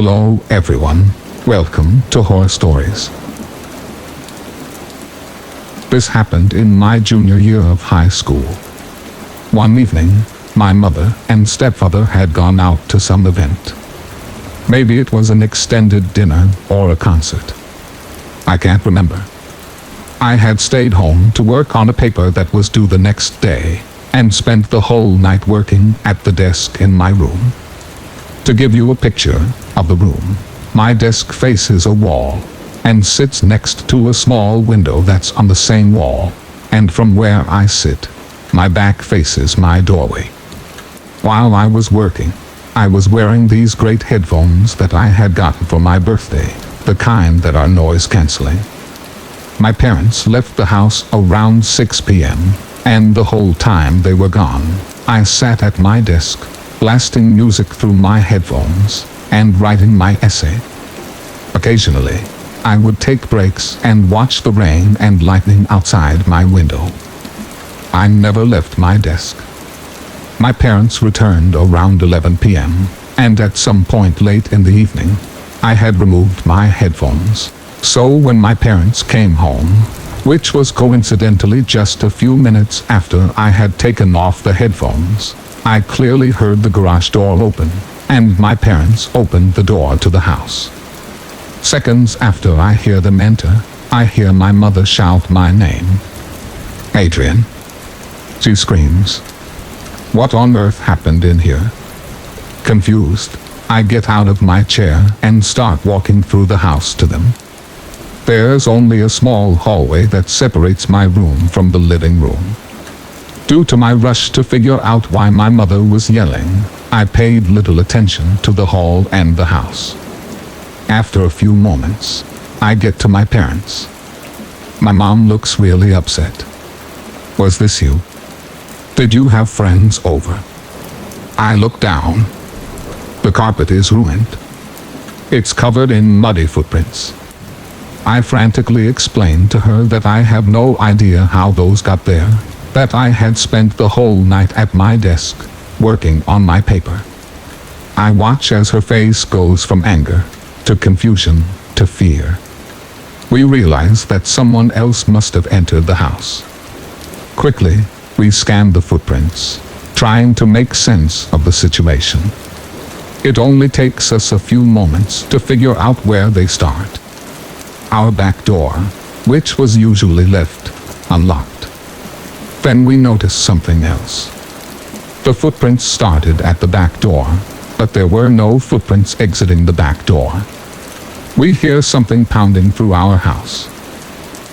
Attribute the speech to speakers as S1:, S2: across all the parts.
S1: Hello everyone, welcome to Horror Stories. This happened in my junior year of high school. One evening, my mother and stepfather had gone out to some event. Maybe it was an extended dinner or a concert. I can't remember. I had stayed home to work on a paper that was due the next day, and spent the whole night working at the desk in my room. To give you a picture of the room, my desk faces a wall, and sits next to a small window that's on the same wall, and from where I sit, my back faces my doorway. While I was working, I was wearing these great headphones that I had gotten for my birthday, the kind that are noise canceling. My parents left the house around 6 p.m., and the whole time they were gone, I sat at my desk, blasting music through my headphones, and writing my essay. Occasionally, I would take breaks and watch the rain and lightning outside my window. I never left my desk. My parents returned around 11 p.m., and at some point late in the evening, I had removed my headphones. So when my parents came home, which was coincidentally just a few minutes after I had taken off the headphones, I clearly heard the garage door open, and my parents opened the door to the house. Seconds after I hear them enter, I hear my mother shout my name. "Adrian!" She screams. What on earth happened in here? Confused, I get out of my chair and start walking through the house to them. There's only a small hallway that separates my room from the living room. Due to my rush to figure out why my mother was yelling, I paid little attention to the hall and the house. After a few moments, I get to my parents. My mom looks really upset. "Was this you? Did you have friends over?" I look down. The carpet is ruined. It's covered in muddy footprints. I frantically explained to her that I have no idea how those got there, that I had spent the whole night at my desk, working on my paper. I watch as her face goes from anger, to confusion, to fear. We realize that someone else must have entered the house. Quickly, we scan the footprints, trying to make sense of the situation. It only takes us a few moments to figure out where they start. Our back door, which was usually left unlocked. Then we notice something else. The footprints started at the back door, but there were no footprints exiting the back door. We hear something pounding through our house.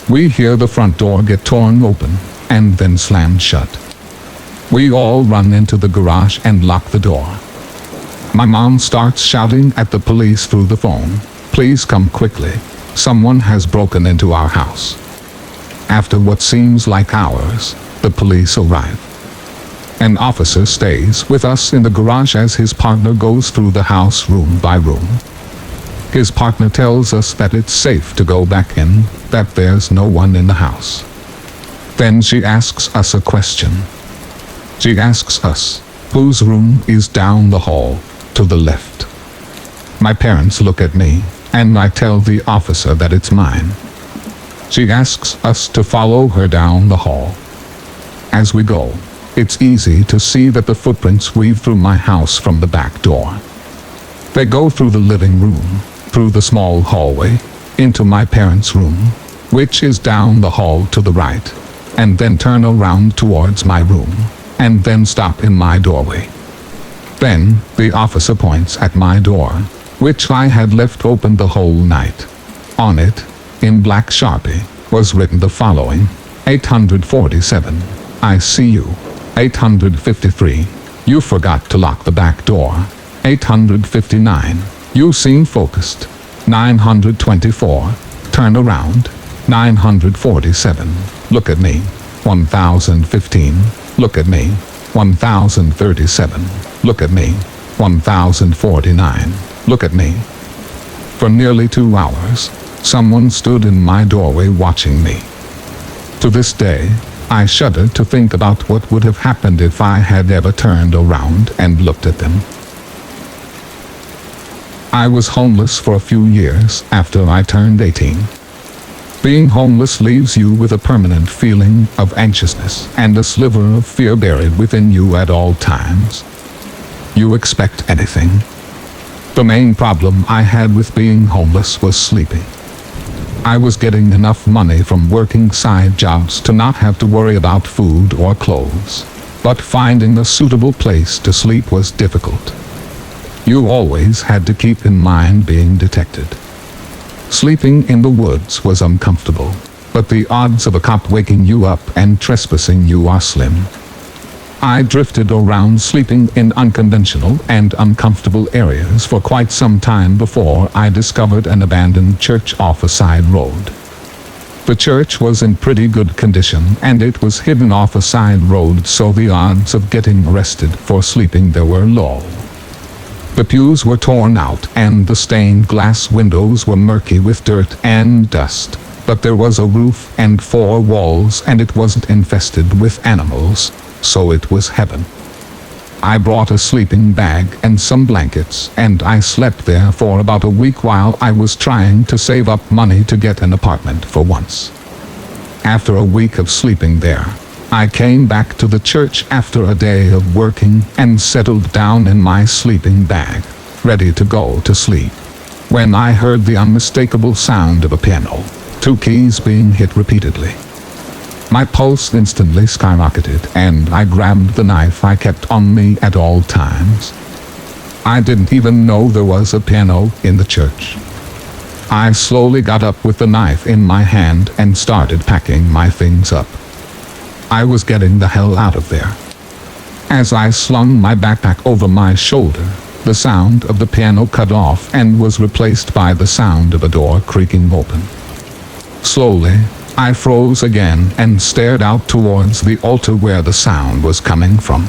S1: We hear the front door get torn open, and then slammed shut. We all run into the garage and lock the door. My mom starts shouting at the police through the phone, "Please come quickly. Someone has broken into our house." After what seems like hours, the police arrive. An officer stays with us in the garage as his partner goes through the house room by room. His partner tells us that it's safe to go back in, that there's no one in the house. Then she asks us a question. She asks us, whose room is down the hall, to the left? My parents look at me, and I tell the officer that it's mine. She asks us to follow her down the hall. As we go, it's easy to see that the footprints weave through my house from the back door. They go through the living room, through the small hallway, into my parents' room, which is down the hall to the right, and then turn around towards my room, and then stop in my doorway. Then, the officer points at my door, which I had left open the whole night. On it, in black Sharpie, was written the following: 847, I see you. 853, you forgot to lock the back door. 859, you seem focused. 924, turn around. 947, look at me. 1015, look at me. 1037, look at me. 1049, look at me. For nearly 2 hours, someone stood in my doorway watching me. To this day, I shudder to think about what would have happened if I had ever turned around and looked at them. I was homeless for a few years after I turned 18. Being homeless leaves you with a permanent feeling of anxiousness and a sliver of fear buried within you at all times. You expect anything. The main problem I had with being homeless was sleeping. I was getting enough money from working side jobs to not have to worry about food or clothes, but finding a suitable place to sleep was difficult. You always had to keep in mind being detected. Sleeping in the woods was uncomfortable, but the odds of a cop waking you up and trespassing you are slim. I drifted around sleeping in unconventional and uncomfortable areas for quite some time before I discovered an abandoned church off a side road. The church was in pretty good condition and it was hidden off a side road, so the odds of getting arrested for sleeping there were low. The pews were torn out and the stained glass windows were murky with dirt and dust, but there was a roof and 4 walls and it wasn't infested with animals, so it was heaven. I brought a sleeping bag and some blankets and I slept there for about a week while I was trying to save up money to get an apartment for once. After a week of sleeping there, I came back to the church after a day of working and settled down in my sleeping bag, ready to go to sleep, when I heard the unmistakable sound of a piano, 2 keys being hit repeatedly. My pulse instantly skyrocketed and I grabbed the knife I kept on me at all times. I didn't even know there was a piano in the church. I slowly got up with the knife in my hand and started packing my things up. I was getting the hell out of there. As I slung my backpack over my shoulder, the sound of the piano cut off and was replaced by the sound of a door creaking open. Slowly, I froze again and stared out towards the altar where the sound was coming from.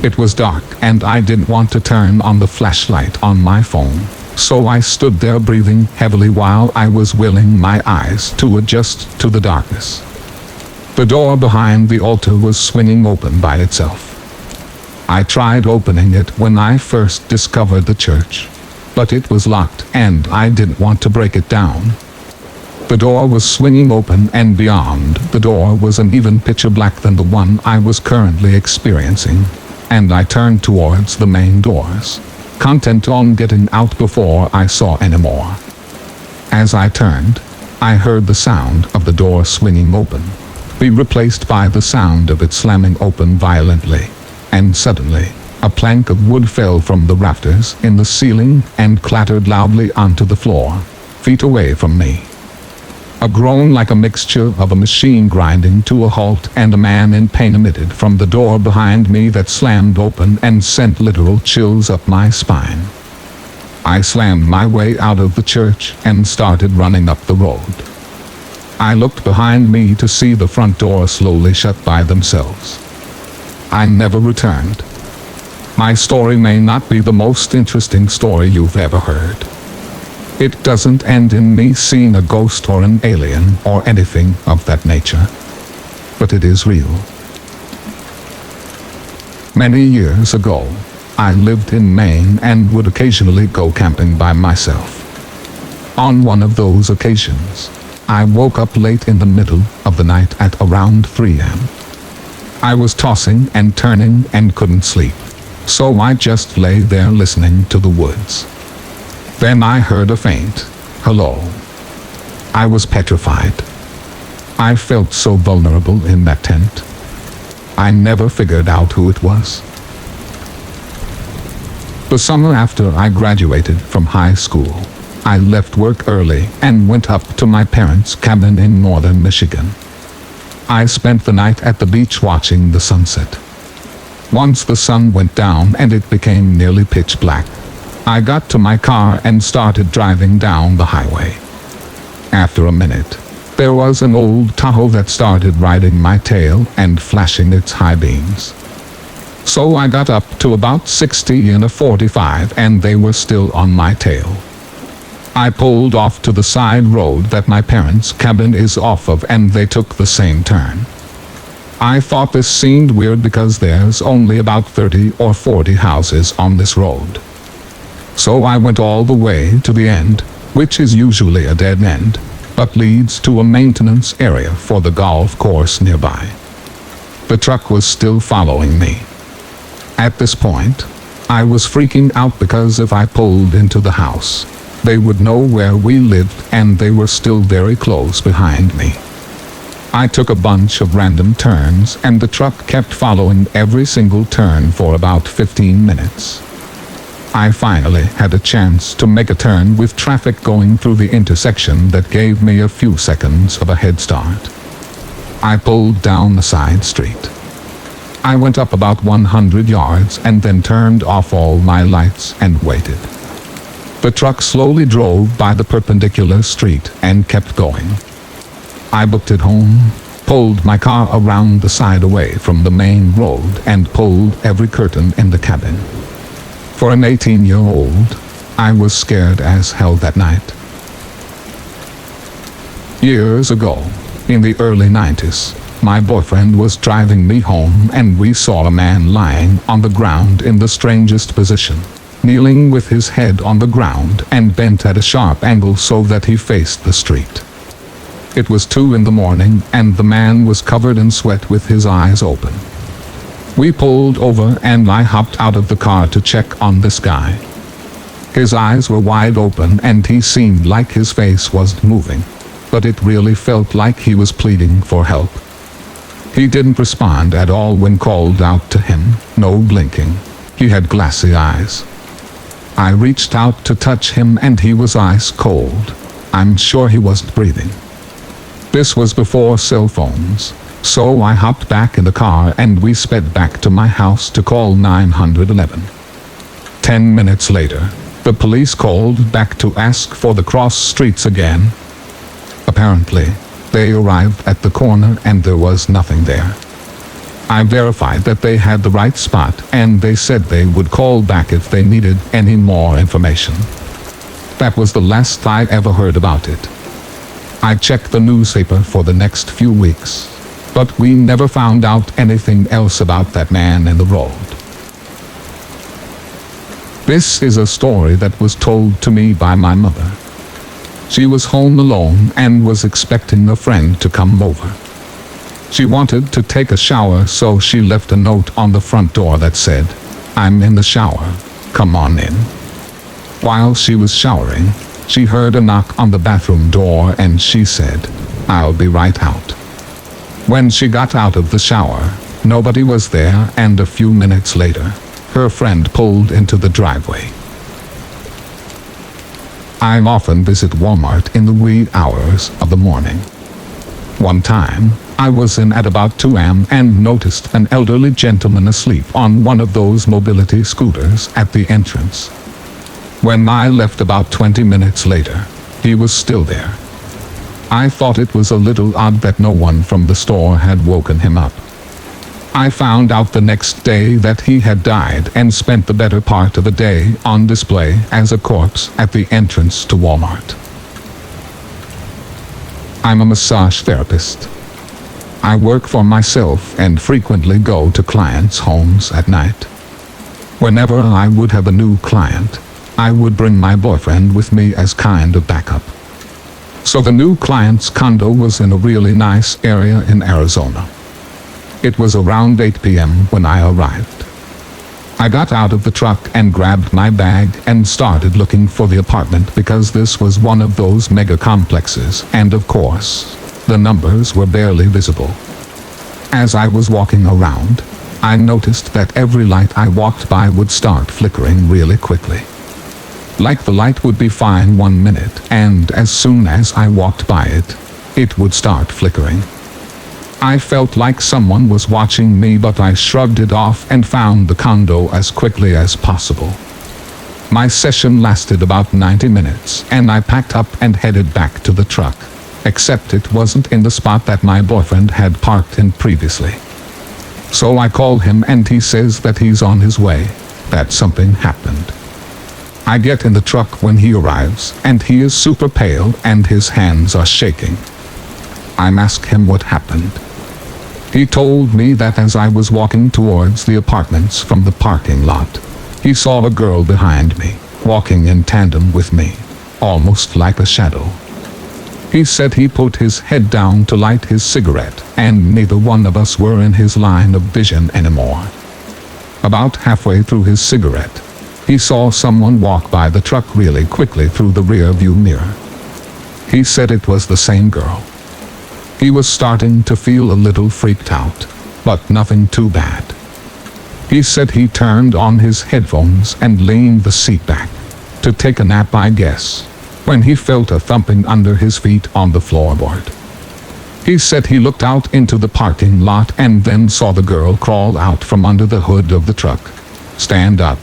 S1: It was dark and I didn't want to turn on the flashlight on my phone, so I stood there breathing heavily while I was willing my eyes to adjust to the darkness. The door behind the altar was swinging open by itself. I tried opening it when I first discovered the church, but it was locked and I didn't want to break it down. The door was swinging open and beyond the door was an even pitcher black than the one I was currently experiencing, and I turned towards the main doors, content on getting out before I saw any more. As I turned, I heard the sound of the door swinging open be replaced by the sound of it slamming open violently, and suddenly, a plank of wood fell from the rafters in the ceiling and clattered loudly onto the floor, feet away from me. A groan like a mixture of a machine grinding to a halt and a man in pain emitted from the door behind me that slammed open and sent literal chills up my spine. I slammed my way out of the church and started running up the road. I looked behind me to see the front door slowly shut by themselves. I never returned. My story may not be the most interesting story you've ever heard. It doesn't end in me seeing a ghost or an alien or anything of that nature. But it is real. Many years ago, I lived in Maine and would occasionally go camping by myself. On one of those occasions, I woke up late in the middle of the night at around 3 a.m. I was tossing and turning and couldn't sleep, so I just lay there listening to the woods. Then I heard a faint hello. I was petrified. I felt so vulnerable in that tent. I never figured out who it was. The summer after I graduated from high school, I left work early and went up to my parents' cabin in northern Michigan. I spent the night at the beach watching the sunset. Once the sun went down and it became nearly pitch black, I got to my car and started driving down the highway. After a minute, there was an old Tahoe that started riding my tail and flashing its high beams. So I got up to about 60 in a 45 and they were still on my tail. I pulled off to the side road that my parents' cabin is off of and they took the same turn. I thought this seemed weird because there's only about 30 or 40 houses on this road. So I went all the way to the end, which is usually a dead end, but leads to a maintenance area for the golf course nearby. The truck was still following me. At this point, I was freaking out because if I pulled into the house, they would know where we lived and they were still very close behind me. I took a bunch of random turns and the truck kept following every single turn for about 15 minutes. I finally had a chance to make a turn with traffic going through the intersection that gave me a few seconds of a head start. I pulled down the side street. I went up about 100 yards and then turned off all my lights and waited. The truck slowly drove by the perpendicular street and kept going. I booked it home, pulled my car around the side away from the main road and pulled every curtain in the cabin. For an 18-year-old, I was scared as hell that night. Years ago, in the early 90s, my boyfriend was driving me home and we saw a man lying on the ground in the strangest position, kneeling with his head on the ground and bent at a sharp angle so that he faced the street. It was 2 a.m. and the man was covered in sweat with his eyes open. We pulled over and I hopped out of the car to check on this guy. His eyes were wide open and he seemed like his face wasn't moving, but it really felt like he was pleading for help. He didn't respond at all when called out to him, no blinking. He had glassy eyes. I reached out to touch him and he was ice cold. I'm sure he wasn't breathing. This was before cell phones, so I hopped back in the car and we sped back to my house to call 911. 10 minutes later, the police called back to ask for the cross streets again. Apparently, they arrived at the corner and there was nothing there. I verified that they had the right spot and they said they would call back if they needed any more information. That was the last I ever heard about it. I checked the newspaper for the next few weeks, but we never found out anything else about that man in the road. This is a story that was told to me by my mother. She was home alone and was expecting a friend to come over. She wanted to take a shower, so she left a note on the front door that said, "I'm in the shower, come on in." While she was showering, she heard a knock on the bathroom door and she said, "I'll be right out." When she got out of the shower, nobody was there and a few minutes later, her friend pulled into the driveway. I often visit Walmart in the wee hours of the morning. One time, I was in at about 2 a.m. and noticed an elderly gentleman asleep on one of those mobility scooters at the entrance. When I left about 20 minutes later, he was still there. I thought it was a little odd that no one from the store had woken him up. I found out the next day that he had died and spent the better part of the day on display as a corpse at the entrance to Walmart. I'm a massage therapist. I work for myself and frequently go to clients' homes at night. Whenever I would have a new client, I would bring my boyfriend with me as kind of backup. So the new client's condo was in a really nice area in Arizona. It was around 8 p.m. when I arrived. I got out of the truck and grabbed my bag and started looking for the apartment because this was one of those mega complexes and of course, the numbers were barely visible. As I was walking around, I noticed that every light I walked by would start flickering really quickly. Like the light would be fine 1 minute and as soon as I walked by it, it would start flickering. I felt like someone was watching me, but I shrugged it off and found the condo as quickly as possible. My session lasted about 90 minutes and I packed up and headed back to the truck, except it wasn't in the spot that my boyfriend had parked in previously. So I called him and he says that he's on his way, that something happened. I get in the truck when he arrives and he is super pale and his hands are shaking. I ask him what happened. He told me that as I was walking towards the apartments from the parking lot, he saw a girl behind me, walking in tandem with me, almost like a shadow. He said he put his head down to light his cigarette, and neither one of us were in his line of vision anymore. About halfway through his cigarette, he saw someone walk by the truck really quickly through the rear view mirror. He said it was the same girl. He was starting to feel a little freaked out, but nothing too bad. He said he turned on his headphones and leaned the seat back, to take a nap I guess, when he felt a thumping under his feet on the floorboard. He said he looked out into the parking lot and then saw the girl crawl out from under the hood of the truck, stand up,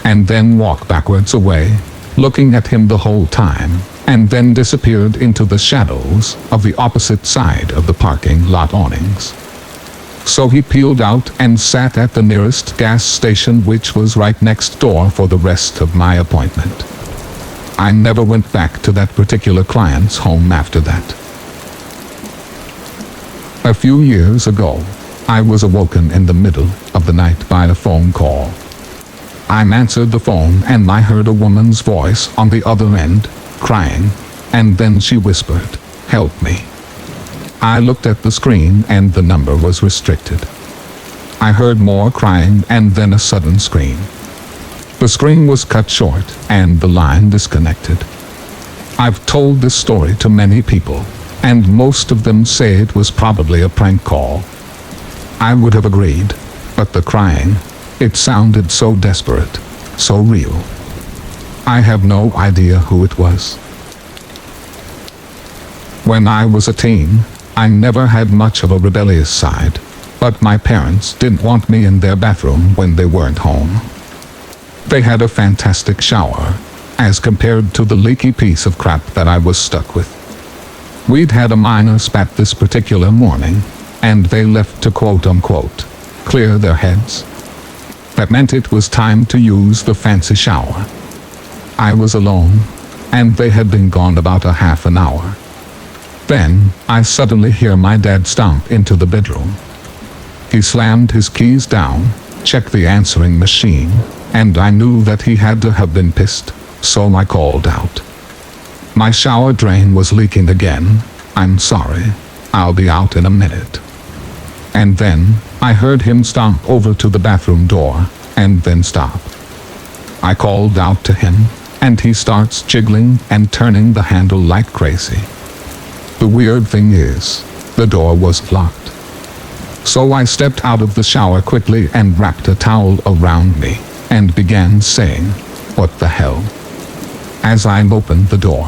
S1: and then walk backwards away, looking at him the whole time, and then disappeared into the shadows of the opposite side of the parking lot awnings. So he peeled out and sat at the nearest gas station, which was right next door, for the rest of my appointment. I never went back to that particular client's home after that. A few years ago, I was awoken in the middle of the night by a phone call. I answered the phone and I heard a woman's voice on the other end, crying, and then she whispered, "Help me." I looked at the screen and the number was restricted. I heard more crying and then a sudden scream. The scream was cut short and the line disconnected. I've told this story to many people, and most of them say it was probably a prank call. I would have agreed, but the crying, it sounded so desperate, so real. I have no idea who it was. When I was a teen, I never had much of a rebellious side, but my parents didn't want me in their bathroom when they weren't home. They had a fantastic shower, as compared to the leaky piece of crap that I was stuck with. We'd had a minor spat this particular morning, and they left to quote-unquote clear their heads. That meant it was time to use the fancy shower. I was alone, and they had been gone about a half an hour. Then, I suddenly hear my dad stomp into the bedroom. He slammed his keys down, checked the answering machine, and I knew that he had to have been pissed, so I called out. "My shower drain was leaking again. I'm sorry. I'll be out in a minute." And then, I heard him stomp over to the bathroom door, and then stop. I called out to him, and he starts jiggling and turning the handle like crazy. The weird thing is, the door was locked. So I stepped out of the shower quickly and wrapped a towel around me, and began saying, "What the hell?" as I opened the door.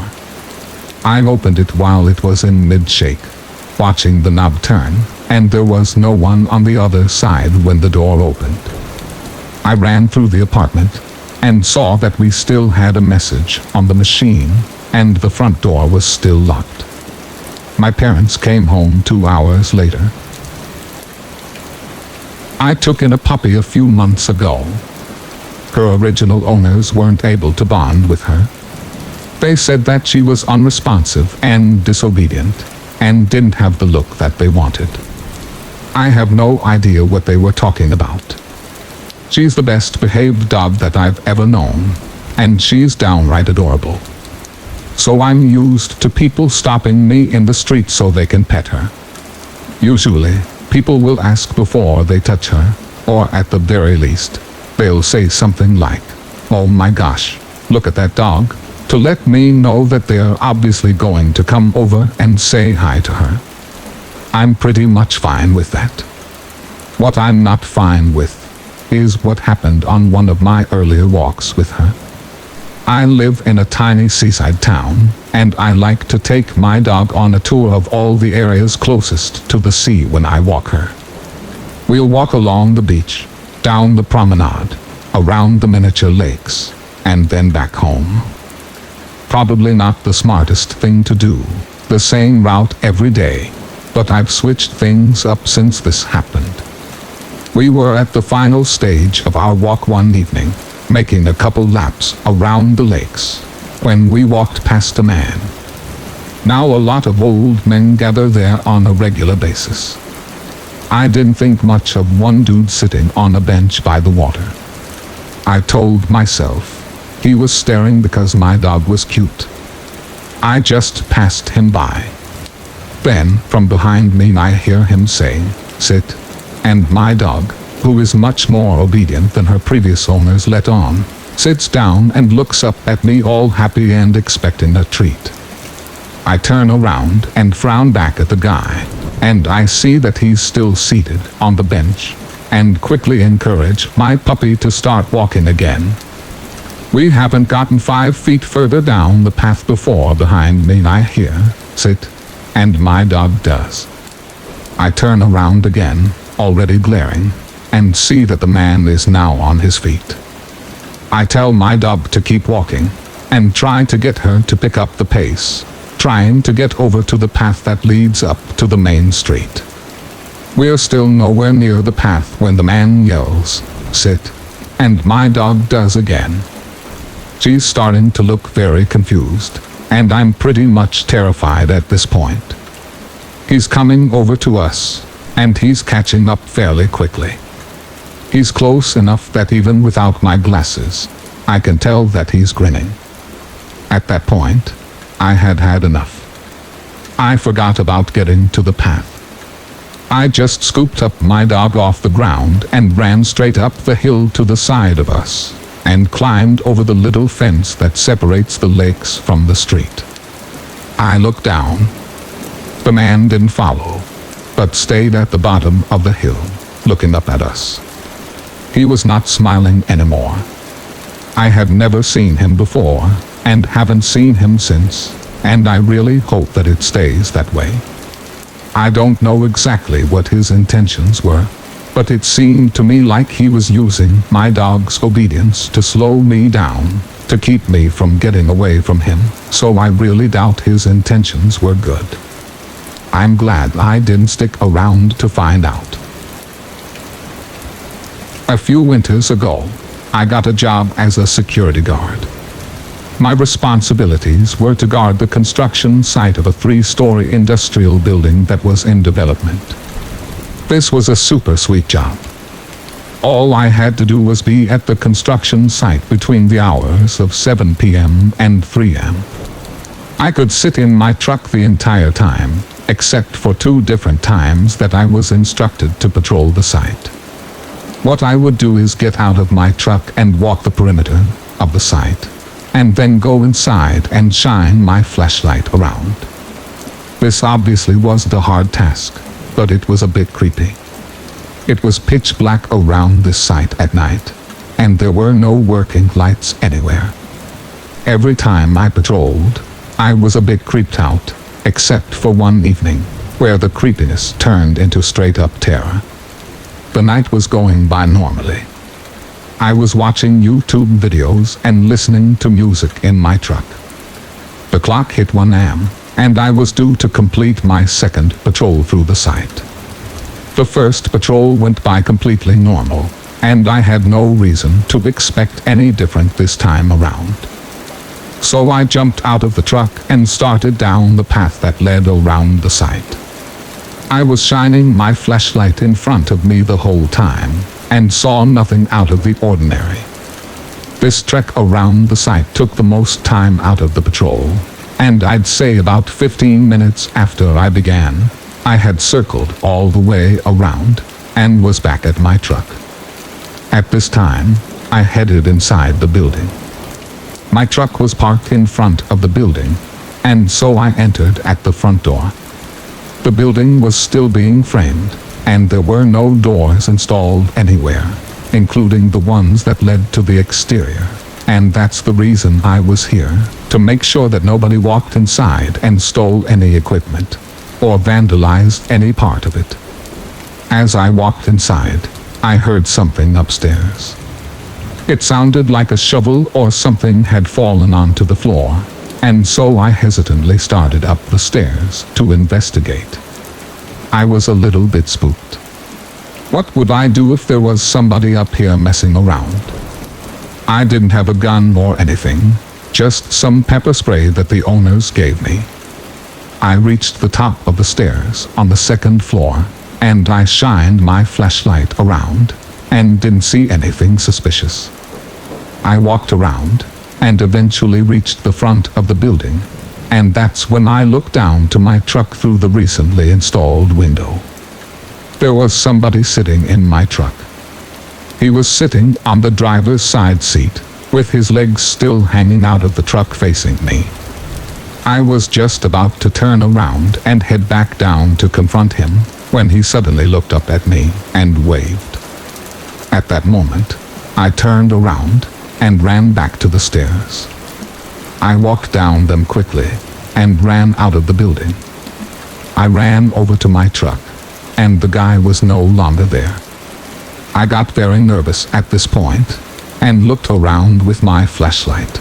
S1: I opened it while it was in mid-shake, watching the knob turn, and there was no one on the other side when the door opened. I ran through the apartment, and saw that we still had a message on the machine, and the front door was still locked. My parents came home 2 hours later. I took in a puppy a few months ago. Her original owners weren't able to bond with her. They said that she was unresponsive and disobedient, and didn't have the look that they wanted. I have no idea what they were talking about. She's the best behaved dog that I've ever known, and she's downright adorable. So I'm used to people stopping me in the street so they can pet her. Usually, people will ask before they touch her, or at the very least, they'll say something like, "Oh my gosh, look at that dog," to let me know that they are obviously going to come over and say hi to her. I'm pretty much fine with that. What I'm not fine with is what happened on one of my earlier walks with her. I live in a tiny seaside town, and I like to take my dog on a tour of all the areas closest to the sea when I walk her. We'll walk along the beach, down the promenade, around the miniature lakes, and then back home. Probably not the smartest thing to do, the same route every day, but I've switched things up since this happened. We were at the final stage of our walk one evening, making a couple laps around the lakes, when we walked past a man. Now a lot of old men gather there on a regular basis. I didn't think much of one dude sitting on a bench by the water. I told myself, He was staring because my dog was cute. I just passed him by. Then, from behind me, I hear him say, "Sit." And my dog, who is much more obedient than her previous owners let on, sits down and looks up at me all happy and expecting a treat. I turn around and frown back at the guy, and I see that he's still seated on the bench, and quickly encourage my puppy to start walking again. We haven't gotten 5 feet further down the path before behind me I hear, "Sit," and my dog does. I turn around again, already glaring, and see that the man is now on his feet. I tell my dog to keep walking, and try to get her to pick up the pace, trying to get over to the path that leads up to the main street. We're still nowhere near the path when the man yells, "Sit," and my dog does again. She's starting to look very confused, and I'm pretty much terrified at this point. He's coming over to us, and he's catching up fairly quickly. He's close enough that even without my glasses, I can tell that he's grinning. At that point, I had had enough. I forgot about getting to the path. I just scooped up my dog off the ground and ran straight up the hill to the side of us, and climbed over the little fence that separates the lakes from the street. I looked down. The man didn't follow, but stayed at the bottom of the hill, looking up at us. He was not smiling anymore. I had never seen him before, and haven't seen him since, and I really hope that it stays that way. I don't know exactly what his intentions were, but it seemed to me like he was using my dog's obedience to slow me down, to keep me from getting away from him, so I really doubt his intentions were good. I'm glad I didn't stick around to find out. A few winters ago, I got a job as a security guard. My responsibilities were to guard the construction site of a 3-story industrial building that was in development. This was a super sweet job. All I had to do was be at the construction site between the hours of 7 p.m. and 3 a.m. I could sit in my truck the entire time, except for 2 different times that I was instructed to patrol the site. What I would do is get out of my truck and walk the perimeter of the site, and then go inside and shine my flashlight around. This obviously wasn't a hard task, but it was a bit creepy. It was pitch black around this site at night, and there were no working lights anywhere. Every time I patrolled, I was a bit creeped out, except for one evening, where the creepiness turned into straight-up terror. The night was going by normally. I was watching YouTube videos and listening to music in my truck. The clock hit 1 a.m., and I was due to complete my second patrol through the site. The first patrol went by completely normal, and I had no reason to expect any different this time around. So I jumped out of the truck and started down the path that led around the site. I was shining my flashlight in front of me the whole time, and saw nothing out of the ordinary. This trek around the site took the most time out of the patrol, and I'd say about 15 minutes after I began, I had circled all the way around, and was back at my truck. At this time, I headed inside the building. My truck was parked in front of the building, and so I entered at the front door. The building was still being framed, and there were no doors installed anywhere, including the ones that led to the exterior, and that's the reason I was here, to make sure that nobody walked inside and stole any equipment, or vandalized any part of it. As I walked inside, I heard something upstairs. It sounded like a shovel or something had fallen onto the floor, and so I hesitantly started up the stairs to investigate. I was a little bit spooked. What would I do if there was somebody up here messing around? I didn't have a gun or anything, just some pepper spray that the owners gave me. I reached the top of the stairs on the second floor, and I shined my flashlight around, and didn't see anything suspicious. I walked around, and eventually reached the front of the building. And that's when I looked down to my truck through the recently installed window. There was somebody sitting in my truck. He was sitting on the driver's side seat, with his legs still hanging out of the truck facing me. I was just about to turn around and head back down to confront him, when he suddenly looked up at me and waved. At that moment, I turned around and ran back to the stairs. I walked down them quickly and ran out of the building. I ran over to my truck, and the guy was no longer there. I got very nervous at this point and looked around with my flashlight.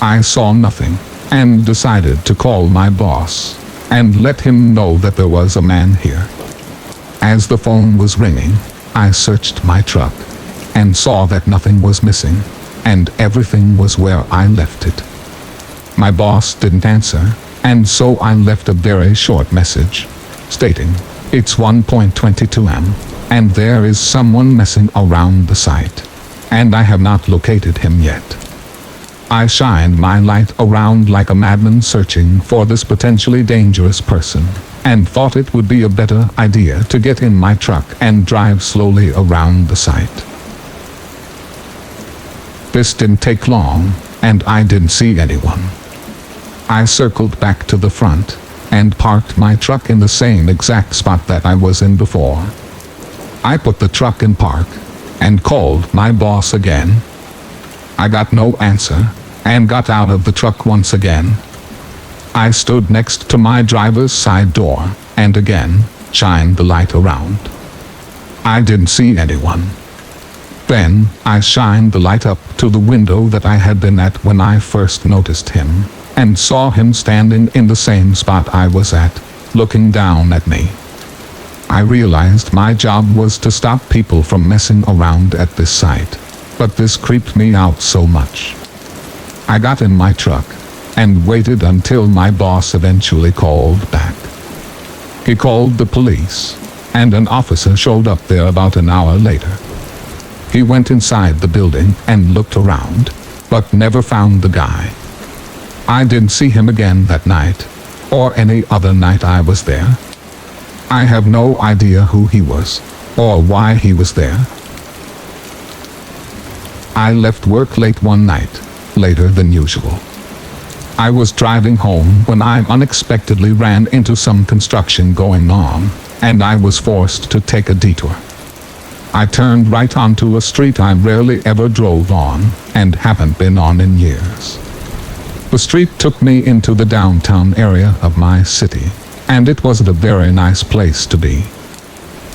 S1: I saw nothing and decided to call my boss and let him know that there was a man here. As the phone was ringing, I searched my truck and saw that nothing was missing and everything was where I left it. My boss didn't answer, and so I left a very short message stating, "It's 1:22 am. and there is someone messing around the site, and I have not located him yet." I shined my light around like a madman searching for this potentially dangerous person, and thought it would be a better idea to get in my truck and drive slowly around the site. This didn't take long, and I didn't see anyone. I circled back to the front and parked my truck in the same exact spot that I was in before. I put the truck in park and called my boss again. I got no answer and got out of the truck once again. I stood next to my driver's side door and again shined the light around. I didn't see anyone. Then I shined the light up to the window that I had been at when I first noticed him, and saw him standing in the same spot I was at, looking down at me. I realized my job was to stop people from messing around at this site, but this creeped me out so much. I got in my truck and waited until my boss eventually called back. He called the police, and an officer showed up there about an hour later. He went inside the building and looked around, but never found the guy. I didn't see him again that night, or any other night I was there. I have no idea who he was, or why he was there. I left work late one night, later than usual. I was driving home when I unexpectedly ran into some construction going on, and I was forced to take a detour. I turned right onto a street I rarely ever drove on, and haven't been on in years. The street took me into the downtown area of my city, and it wasn't a very nice place to be.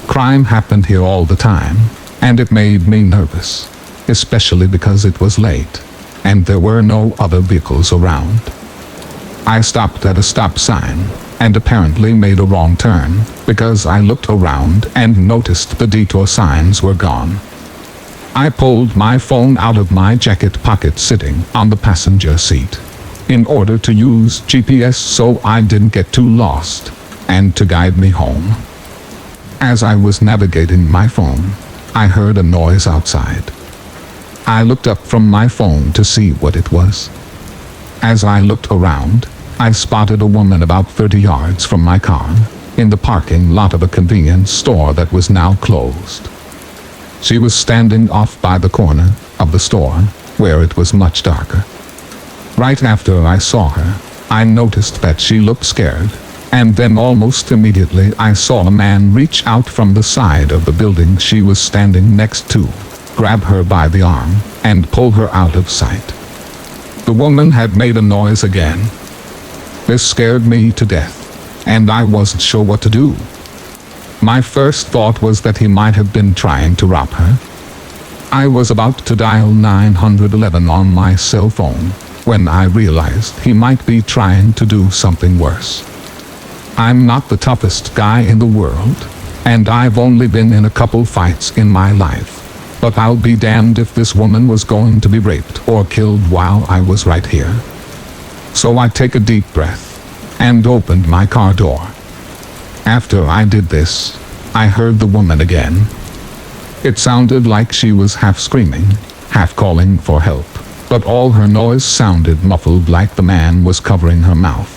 S1: Crime happened here all the time, and it made me nervous, especially because it was late, and there were no other vehicles around. I stopped at a stop sign, and apparently made a wrong turn, because I looked around and noticed the detour signs were gone. I pulled my phone out of my jacket pocket sitting on the passenger seat, in order to use GPS so I didn't get too lost, and to guide me home. As I was navigating my phone, I heard a noise outside. I looked up from my phone to see what it was. As I looked around, I spotted a woman about 30 yards from my car, in the parking lot of a convenience store that was now closed. She was standing off by the corner of the store, where it was much darker. Right after I saw her, I noticed that she looked scared, and then almost immediately I saw a man reach out from the side of the building she was standing next to, grab her by the arm, and pull her out of sight. The woman had made a noise again. This scared me to death, and I wasn't sure what to do. My first thought was that he might have been trying to rob her. I was about to dial 911 on my cell phone, when I realized he might be trying to do something worse. I'm not the toughest guy in the world, and I've only been in a couple fights in my life, but I'll be damned if this woman was going to be raped or killed while I was right here. So I take a deep breath and opened my car door. After I did this, I heard the woman again. It sounded like she was half screaming, half calling for help, but all her noise sounded muffled, like the man was covering her mouth.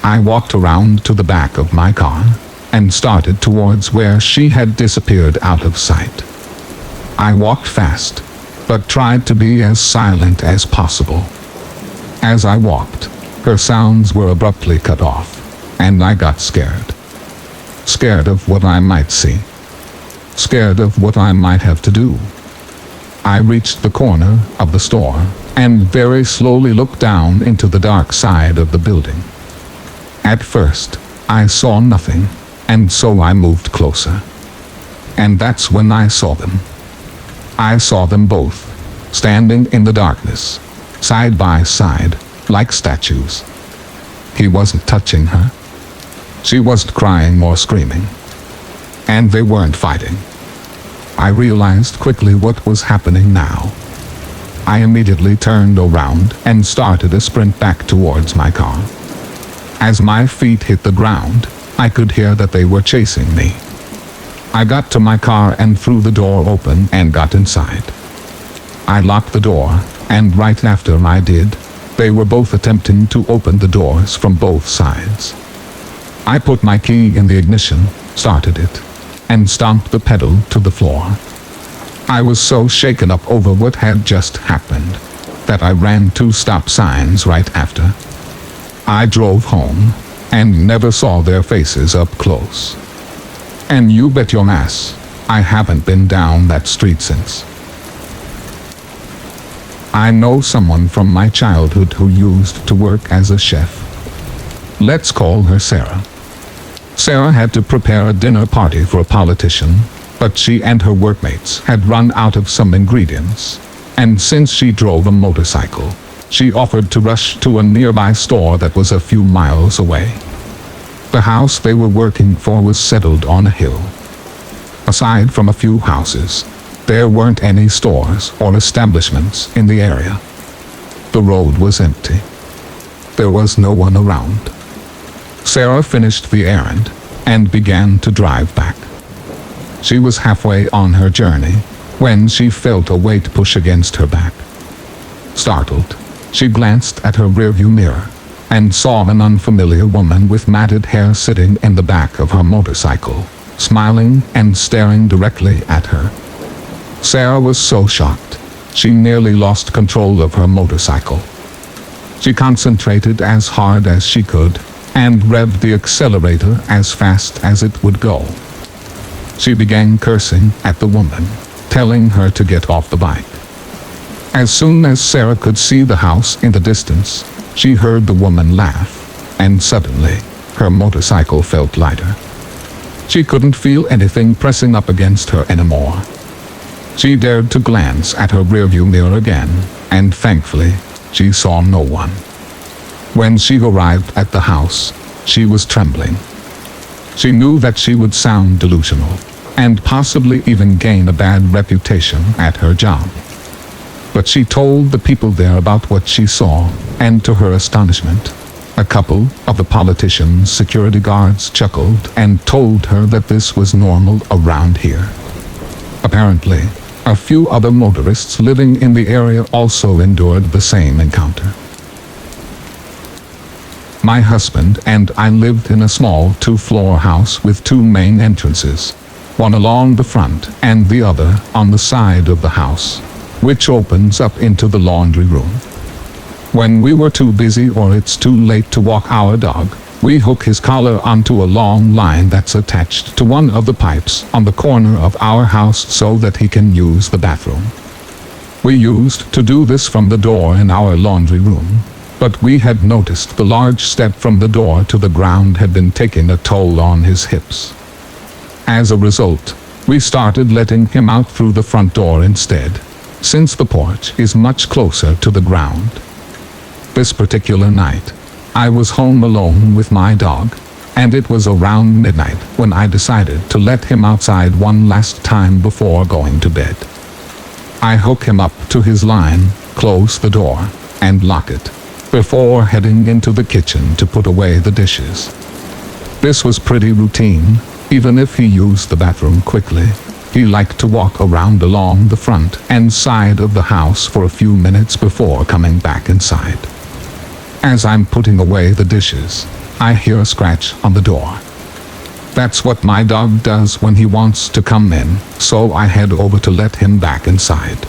S1: I walked around to the back of my car and started towards where she had disappeared out of sight. I walked fast, but tried to be as silent as possible. As I walked, her sounds were abruptly cut off, and I got scared. Scared of what I might see. Scared of what I might have to do. I reached the corner of the store and very slowly looked down into the dark side of the building. At first, I saw nothing, and so I moved closer. And that's when I saw them. I saw them both, standing in the darkness, side by side, like statues. He wasn't touching her. She wasn't crying or screaming. And they weren't fighting. I realized quickly what was happening now. I immediately turned around and started a sprint back towards my car. As my feet hit the ground, I could hear that they were chasing me. I got to my car and threw the door open and got inside. I locked the door, and right after I did, they were both attempting to open the doors from both sides. I put my key in the ignition, started it, and stomped the pedal to the floor. I was so shaken up over what had just happened that I ran 2 stop signs right after. I drove home and never saw their faces up close. And you bet your ass, I haven't been down that street since. I know someone from my childhood who used to work as a chef. Let's call her Sarah. Sarah had to prepare a dinner party for a politician, but she and her workmates had run out of some ingredients, and since she drove a motorcycle, she offered to rush to a nearby store that was a few miles away. The house they were working for was settled on a hill. Aside from a few houses, there weren't any stores or establishments in the area. The road was empty. There was no one around. Sarah finished the errand and began to drive back. She was halfway on her journey when she felt a weight push against her back. Startled, she glanced at her rearview mirror and saw an unfamiliar woman with matted hair sitting in the back of her motorcycle, smiling and staring directly at her. Sarah was so shocked, she nearly lost control of her motorcycle. She concentrated as hard as she could and revved the accelerator as fast as it would go. She began cursing at the woman, telling her to get off the bike. As soon as Sarah could see the house in the distance, she heard the woman laugh, and suddenly, her motorcycle felt lighter. She couldn't feel anything pressing up against her anymore. She dared to glance at her rearview mirror again, and thankfully, she saw no one. When she arrived at the house, she was trembling. She knew that she would sound delusional, and possibly even gain a bad reputation at her job. But she told the people there about what she saw, and to her astonishment, a couple of the politician's security guards chuckled and told her that this was normal around here. Apparently, a few other motorists living in the area also endured the same encounter. My husband and I lived in a small 2-floor house with 2 main entrances, one along the front and the other on the side of the house, which opens up into the laundry room. When we were too busy or it's too late to walk our dog, we hook his collar onto a long line that's attached to one of the pipes on the corner of our house so that he can use the bathroom. We used to do this from the door in our laundry room, but we had noticed the large step from the door to the ground had been taking a toll on his hips. As a result, we started letting him out through the front door instead, since the porch is much closer to the ground. This particular night, I was home alone with my dog, and it was around midnight when I decided to let him outside one last time before going to bed. I hook him up to his line, close the door, and lock it, before heading into the kitchen to put away the dishes. This was pretty routine. Even if he used the bathroom quickly, He liked to walk around along the front and side of the house for a few minutes before coming back inside. As I'm putting away the dishes, I hear a scratch on the door. That's what my dog does when he wants to come in, so I head over to let him back inside.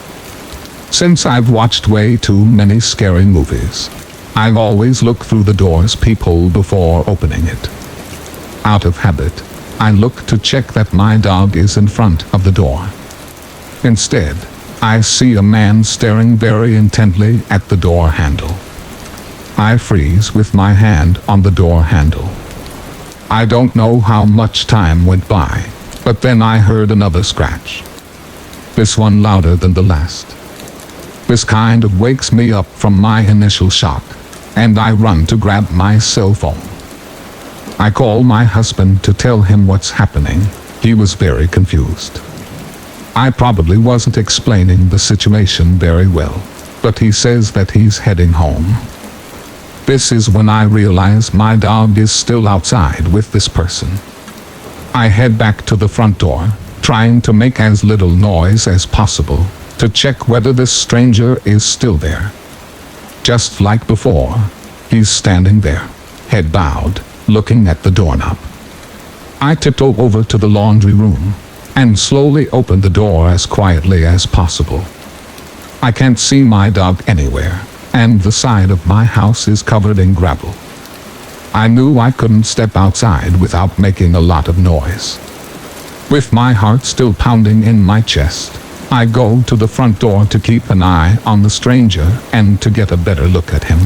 S1: Since I've watched way too many scary movies, I've always looked through the door's peephole before opening it. Out of habit, I look to check that my dog is in front of the door. Instead, I see a man staring very intently at the door handle. I freeze with my hand on the door handle. I don't know how much time went by, but then I heard another scratch. This one louder than the last. This kind of wakes me up from my initial shock, and I run to grab my cell phone. I call my husband to tell him what's happening. He was very confused. I probably wasn't explaining the situation very well, but he says that he's heading home. This is when I realize my dog is still outside with this person. I head back to the front door, trying to make as little noise as possible, to check whether this stranger is still there. Just like before, he's standing there, head bowed, looking at the doorknob. I tiptoe over to the laundry room, and slowly open the door as quietly as possible. I can't see my dog anywhere, and the side of my house is covered in gravel. I knew I couldn't step outside without making a lot of noise. With my heart still pounding in my chest, I go to the front door to keep an eye on the stranger and to get a better look at him.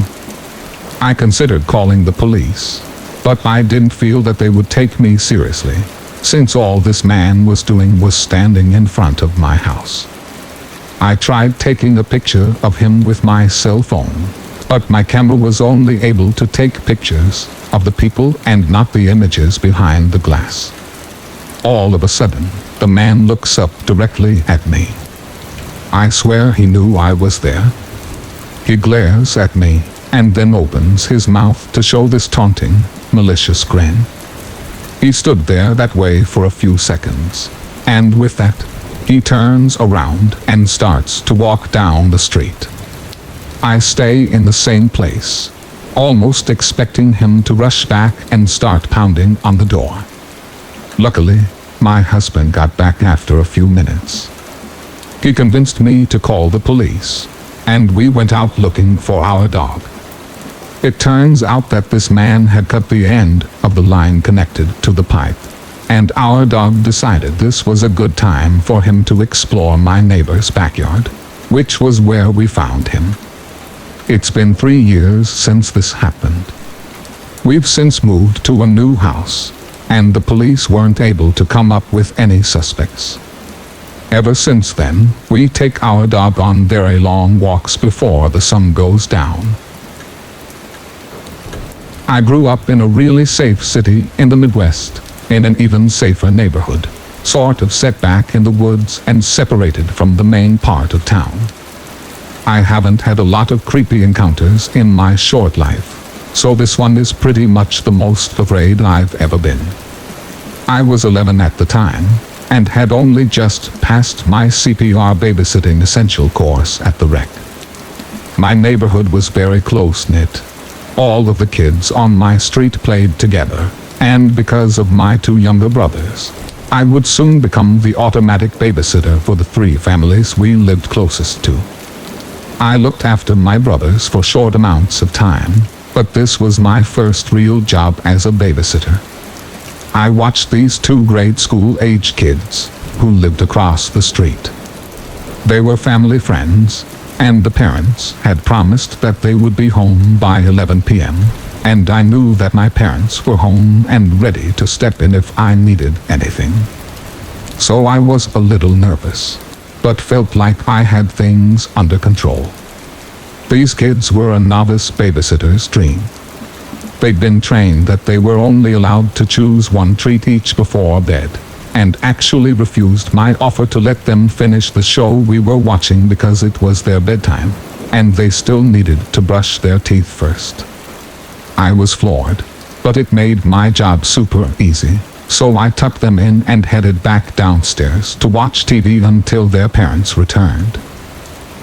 S1: I considered calling the police, but I didn't feel that they would take me seriously, since all this man was doing was standing in front of my house. I tried taking a picture of him with my cell phone, but my camera was only able to take pictures of the people and not the images behind the glass. All of a sudden, the man looks up directly at me. I swear he knew I was there. He glares at me and then opens his mouth to show this taunting, malicious grin. He stood there that way for a few seconds, and with that, he turns around and starts to walk down the street. I stay in the same place, almost expecting him to rush back and start pounding on the door. Luckily, my husband got back after a few minutes. He convinced me to call the police, and we went out looking for our dog. It turns out that this man had cut the end of the line connected to the pipe, and our dog decided this was a good time for him to explore my neighbor's backyard, which was where we found him. It's been 3 years since this happened. We've since moved to a new house, and the police weren't able to come up with any suspects. Ever since then, we take our dog on very long walks before the sun goes down. I grew up in a really safe city in the Midwest, in an even safer neighborhood, sort of set back in the woods and separated from the main part of town. I haven't had a lot of creepy encounters in my short life, so this one is pretty much the most afraid I've ever been. I was 11 at the time, and had only just passed my CPR babysitting essential course at the rec. My neighborhood was very close-knit. All of the kids on my street played together, and because of my 2 younger brothers, I would soon become the automatic babysitter for the 3 families we lived closest to. I looked after my brothers for short amounts of time, but this was my first real job as a babysitter. I watched these 2 grade school-age kids who lived across the street. They were family friends, and the parents had promised that they would be home by 11 p.m., and I knew that my parents were home and ready to step in if I needed anything. So I was a little nervous, but felt like I had things under control. These kids were a novice babysitter's dream. They'd been trained that they were only allowed to choose 1 treat each before bed, and actually refused my offer to let them finish the show we were watching because it was their bedtime, and they still needed to brush their teeth first. I was floored, but it made my job super easy, so I tucked them in and headed back downstairs to watch TV until their parents returned.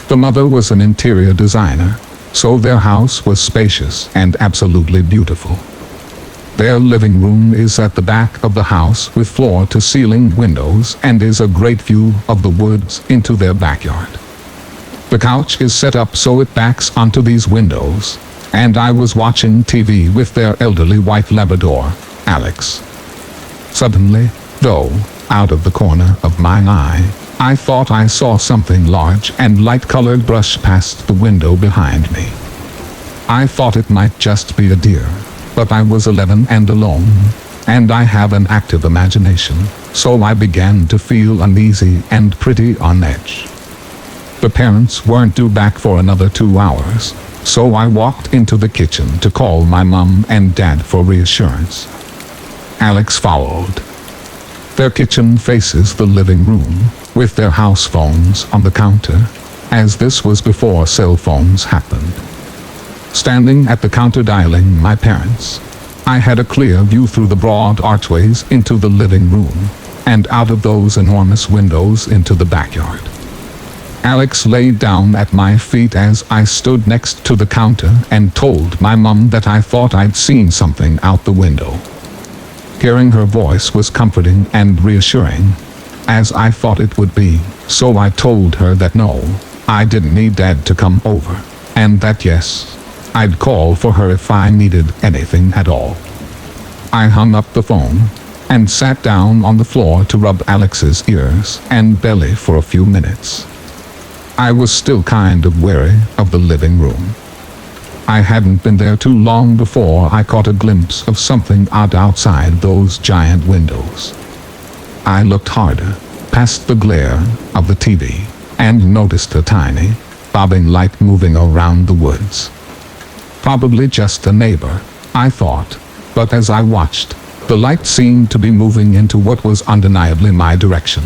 S1: The mother was an interior designer, so their house was spacious and absolutely beautiful. Their living room is at the back of the house with floor-to-ceiling windows and is a great view of the woods into their backyard. The couch is set up so it backs onto these windows, and I was watching TV with their elderly white Labrador, Alex. Suddenly, though, out of the corner of my eye, I thought I saw something large and light-colored brush past the window behind me. I thought it might just be a deer, but I was 11 and alone, and I have an active imagination, so I began to feel uneasy and pretty on edge. The parents weren't due back for another 2 hours, so I walked into the kitchen to call my mom and dad for reassurance. Alex followed. Their kitchen faces the living room, with their house phones on the counter, as this was before cell phones happened. Standing at the counter dialing my parents, I had a clear view through the broad archways into the living room, and out of those enormous windows into the backyard. Alex laid down at my feet as I stood next to the counter and told my mom that I thought I'd seen something out the window. Hearing her voice was comforting and reassuring, as I thought it would be, so I told her that no, I didn't need Dad to come over, and that yes, I'd call for her if I needed anything at all. I hung up the phone and sat down on the floor to rub Alex's ears and belly for a few minutes. I was still kind of wary of the living room. I hadn't been there too long before I caught a glimpse of something odd outside those giant windows. I looked harder, past the glare of the TV, and noticed a tiny, bobbing light moving around the woods. Probably just a neighbor, I thought, but as I watched, the light seemed to be moving into what was undeniably my direction.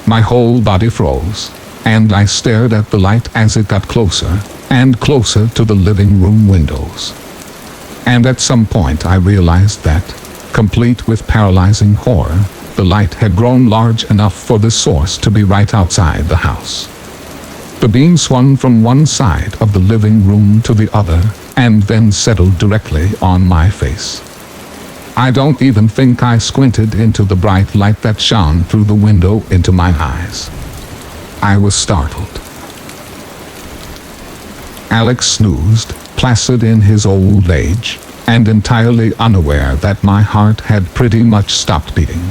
S1: My whole body froze, and I stared at the light as it got closer and closer to the living room windows. And at some point I realized that, complete with paralyzing horror, the light had grown large enough for the source to be right outside the house. The beam swung from one side of the living room to the other, and then settled directly on my face. I don't even think I squinted into the bright light that shone through the window into my eyes. I was startled. Alex snoozed, placid in his old age, and entirely unaware that my heart had pretty much stopped beating.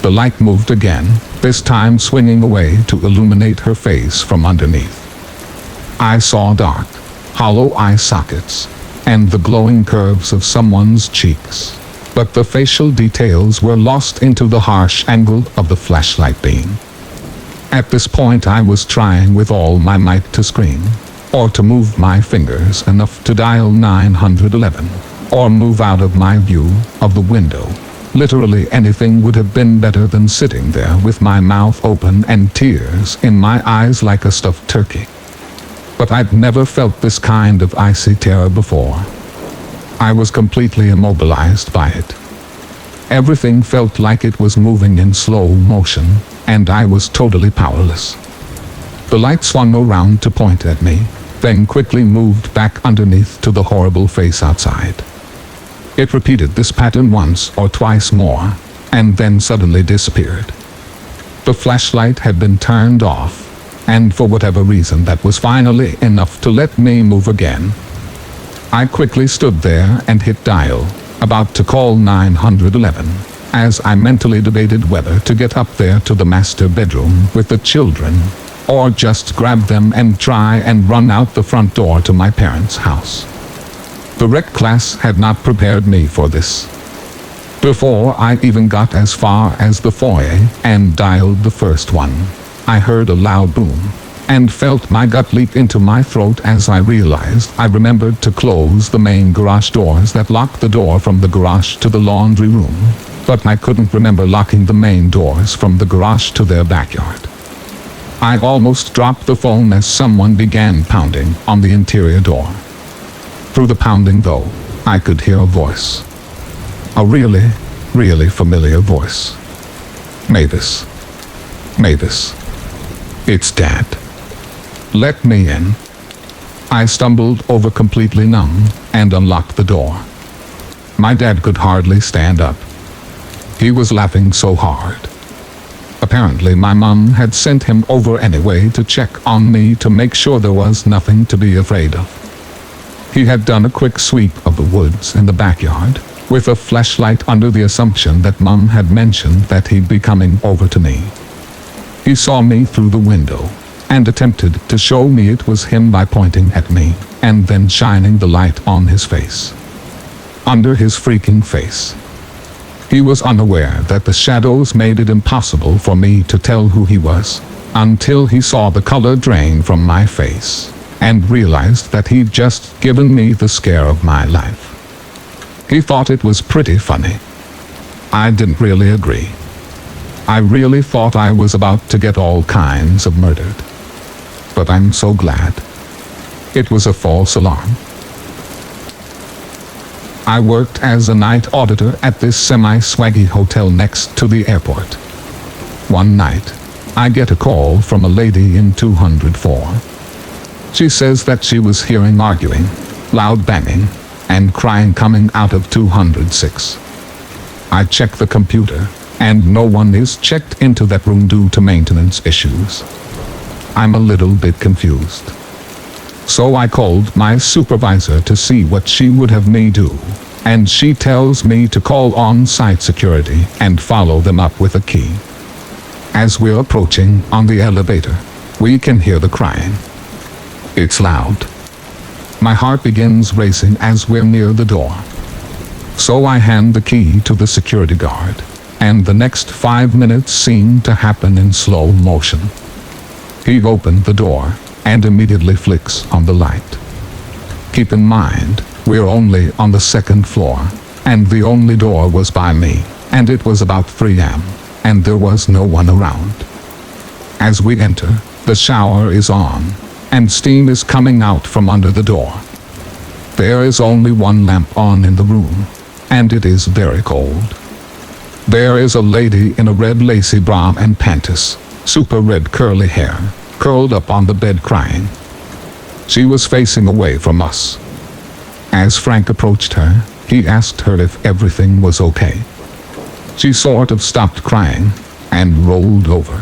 S1: The light moved again, this time swinging away to illuminate her face from underneath. I saw dark, hollow eye sockets, and the glowing curves of someone's cheeks, but the facial details were lost into the harsh angle of the flashlight beam. At this point I was trying with all my might to scream, or to move my fingers enough to dial 911, or move out of my view of the window. Literally anything would have been better than sitting there with my mouth open and tears in my eyes like a stuffed turkey. But I'd never felt this kind of icy terror before. I was completely immobilized by it. Everything felt like it was moving in slow motion, and I was totally powerless. The light swung around to point at me, then quickly moved back underneath to the horrible face outside. It repeated this pattern once or twice more, and then suddenly disappeared. The flashlight had been turned off, and for whatever reason that was finally enough to let me move again. I quickly stood there and hit dial, about to call 911, as I mentally debated whether to get up there to the master bedroom with the children, or just grab them and try and run out the front door to my parents' house. The rec class had not prepared me for this. Before I even got as far as the foyer and dialed the first one, I heard a loud boom, and felt my gut leap into my throat as I realized I remembered to close the main garage doors that locked the door from the garage to the laundry room, but I couldn't remember locking the main doors from the garage to their backyard. I almost dropped the phone as someone began pounding on the interior door. Through the pounding, though, I could hear a voice. A really, really familiar voice. Mavis. Mavis. It's Dad. Let me in. I stumbled over completely numb and unlocked the door. My dad could hardly stand up. He was laughing so hard. Apparently my mom had sent him over anyway to check on me to make sure there was nothing to be afraid of. He had done a quick sweep of the woods in the backyard, with a flashlight under the assumption that Mom had mentioned that he'd be coming over to me. He saw me through the window, and attempted to show me it was him by pointing at me, and then shining the light on his face. Under his freaking face. He was unaware that the shadows made it impossible for me to tell who he was, until he saw the color drain from my face, and realized that he'd just given me the scare of my life. He thought it was pretty funny. I didn't really agree. I really thought I was about to get all kinds of murdered. But I'm so glad. It was a false alarm. I worked as a night auditor at this semi-swaggy hotel next to the airport. One night, I get a call from a lady in 204. She says that she was hearing arguing, loud banging, and crying coming out of 206. I check the computer, and no one is checked into that room due to maintenance issues. I'm a little bit confused. So I called my supervisor to see what she would have me do, and she tells me to call on-site security and follow them up with a key. As we're approaching on the elevator, we can hear the crying. It's loud. My heart begins racing as we're near the door. So I hand the key to the security guard, and the next 5 minutes seem to happen in slow motion. He opened the door, and immediately flicks on the light. Keep in mind, we're only on the second floor, and the only door was by me, and it was about 3 a.m., and there was no one around. As we enter, the shower is on, and steam is coming out from under the door. There is only one lamp on in the room, and it is very cold. There is a lady in a red lacy bra and panties, super red curly hair, curled up on the bed crying. She was facing away from us. As Frank approached her, he asked her if everything was okay. She sort of stopped crying and rolled over.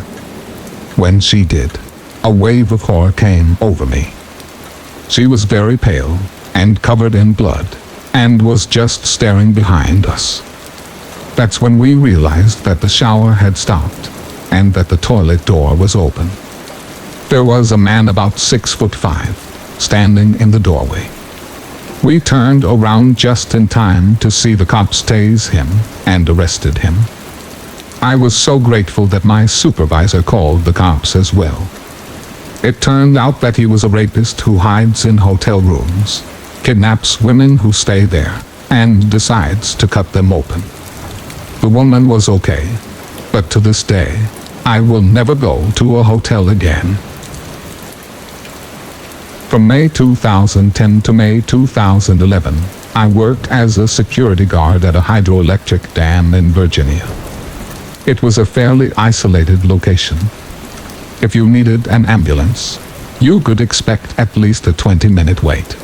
S1: When she did, a wave of horror came over me. She was very pale and covered in blood, and was just staring behind us. That's when we realized that the shower had stopped, and that the toilet door was open. There was a man about 6'5", standing in the doorway. We turned around just in time to see the cops tase him and arrested him. I was so grateful that my supervisor called the cops as well. It turned out that he was a rapist who hides in hotel rooms, kidnaps women who stay there, and decides to cut them open. The woman was okay, but to this day, I will never go to a hotel again. From May 2010 to May 2011, I worked as a security guard at a hydroelectric dam in Virginia. It was a fairly isolated location. If you needed an ambulance, you could expect at least a 20-minute wait.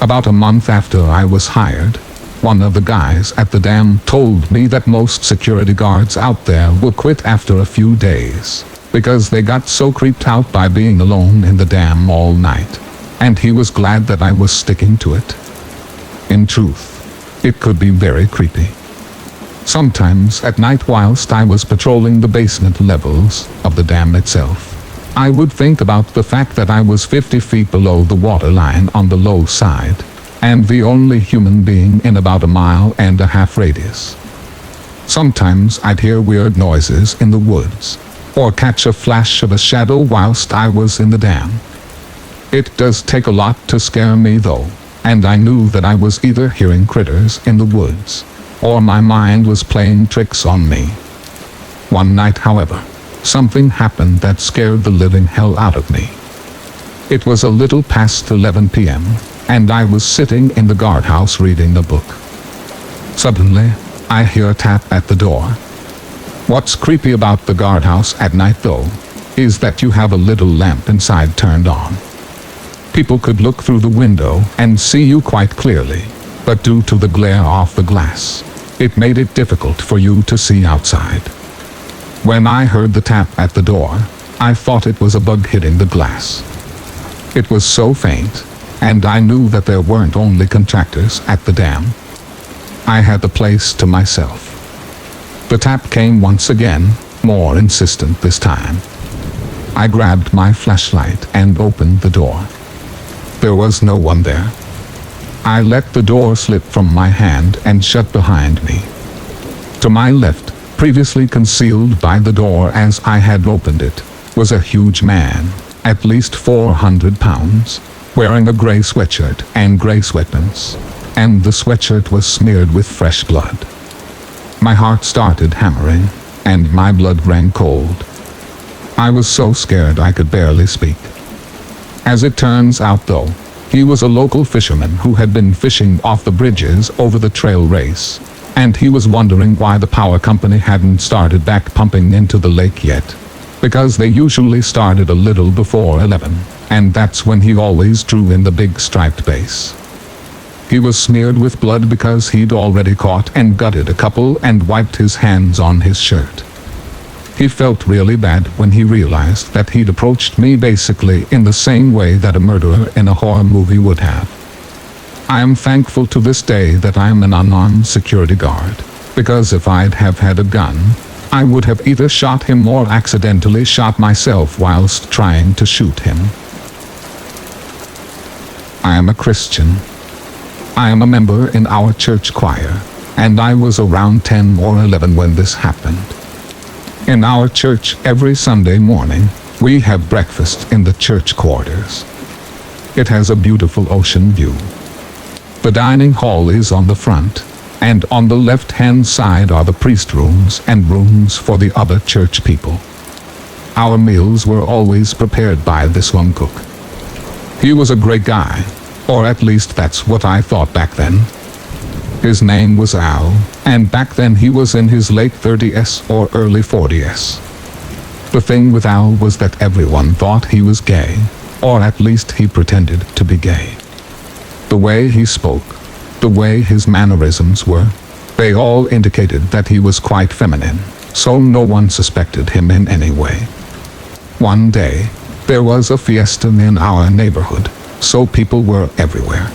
S1: About a month after I was hired, one of the guys at the dam told me that most security guards out there will quit after a few days, because they got so creeped out by being alone in the dam all night, and he was glad that I was sticking to it. In truth, it could be very creepy. Sometimes at night whilst I was patrolling the basement levels of the dam itself, I would think about the fact that I was 50 feet below the waterline on the low side, and the only human being in about a 1.5 mile radius. Sometimes I'd hear weird noises in the woods, or catch a flash of a shadow whilst I was in the dam. It does take a lot to scare me though, and I knew that I was either hearing critters in the woods, or my mind was playing tricks on me. One night, however, something happened that scared the living hell out of me. It was a little past 11 p.m., and I was sitting in the guardhouse reading a book. Suddenly, I hear a tap at the door. What's creepy about the guardhouse at night, though, is that you have a little lamp inside turned on. People could look through the window and see you quite clearly, but due to the glare off the glass, it made it difficult for you to see outside. When I heard the tap at the door, I thought it was a bug hitting the glass. It was so faint, and I knew that there weren't only contractors at the dam. I had the place to myself. The tap came once again, more insistent this time. I grabbed my flashlight and opened the door. There was no one there. I let the door slip from my hand and shut behind me. To my left, previously concealed by the door as I had opened it, was a huge man, at least 400 pounds, wearing a gray sweatshirt and gray sweatpants, and the sweatshirt was smeared with fresh blood. My heart started hammering, and my blood ran cold. I was so scared I could barely speak. As it turns out, though, he was a local fisherman who had been fishing off the bridges over the trail race, and he was wondering why the power company hadn't started back pumping into the lake yet, because they usually started a little before 11, and that's when he always drew in the big striped bass. He was smeared with blood because he'd already caught and gutted a couple and wiped his hands on his shirt. He felt really bad when he realized that he'd approached me basically in the same way that a murderer in a horror movie would have. I am thankful to this day that I'm an unarmed security guard, because if I'd have had a gun, I would have either shot him or accidentally shot myself whilst trying to shoot him. I am a Christian. I am a member in our church choir, and I was around 10 or 11 when this happened. In our church every Sunday morning, we have breakfast in the church quarters. It has a beautiful ocean view. The dining hall is on the front, and on the left-hand side are the priest rooms and rooms for the other church people. Our meals were always prepared by this one cook. He was a great guy, or at least that's what I thought back then. His name was Al, and back then he was in his late 30s or early 40s. The thing with Al was that everyone thought he was gay, or at least he pretended to be gay. The way he spoke, the way his mannerisms were, they all indicated that he was quite feminine, so no one suspected him in any way. One day, there was a fiesta in our neighborhood, so people were everywhere.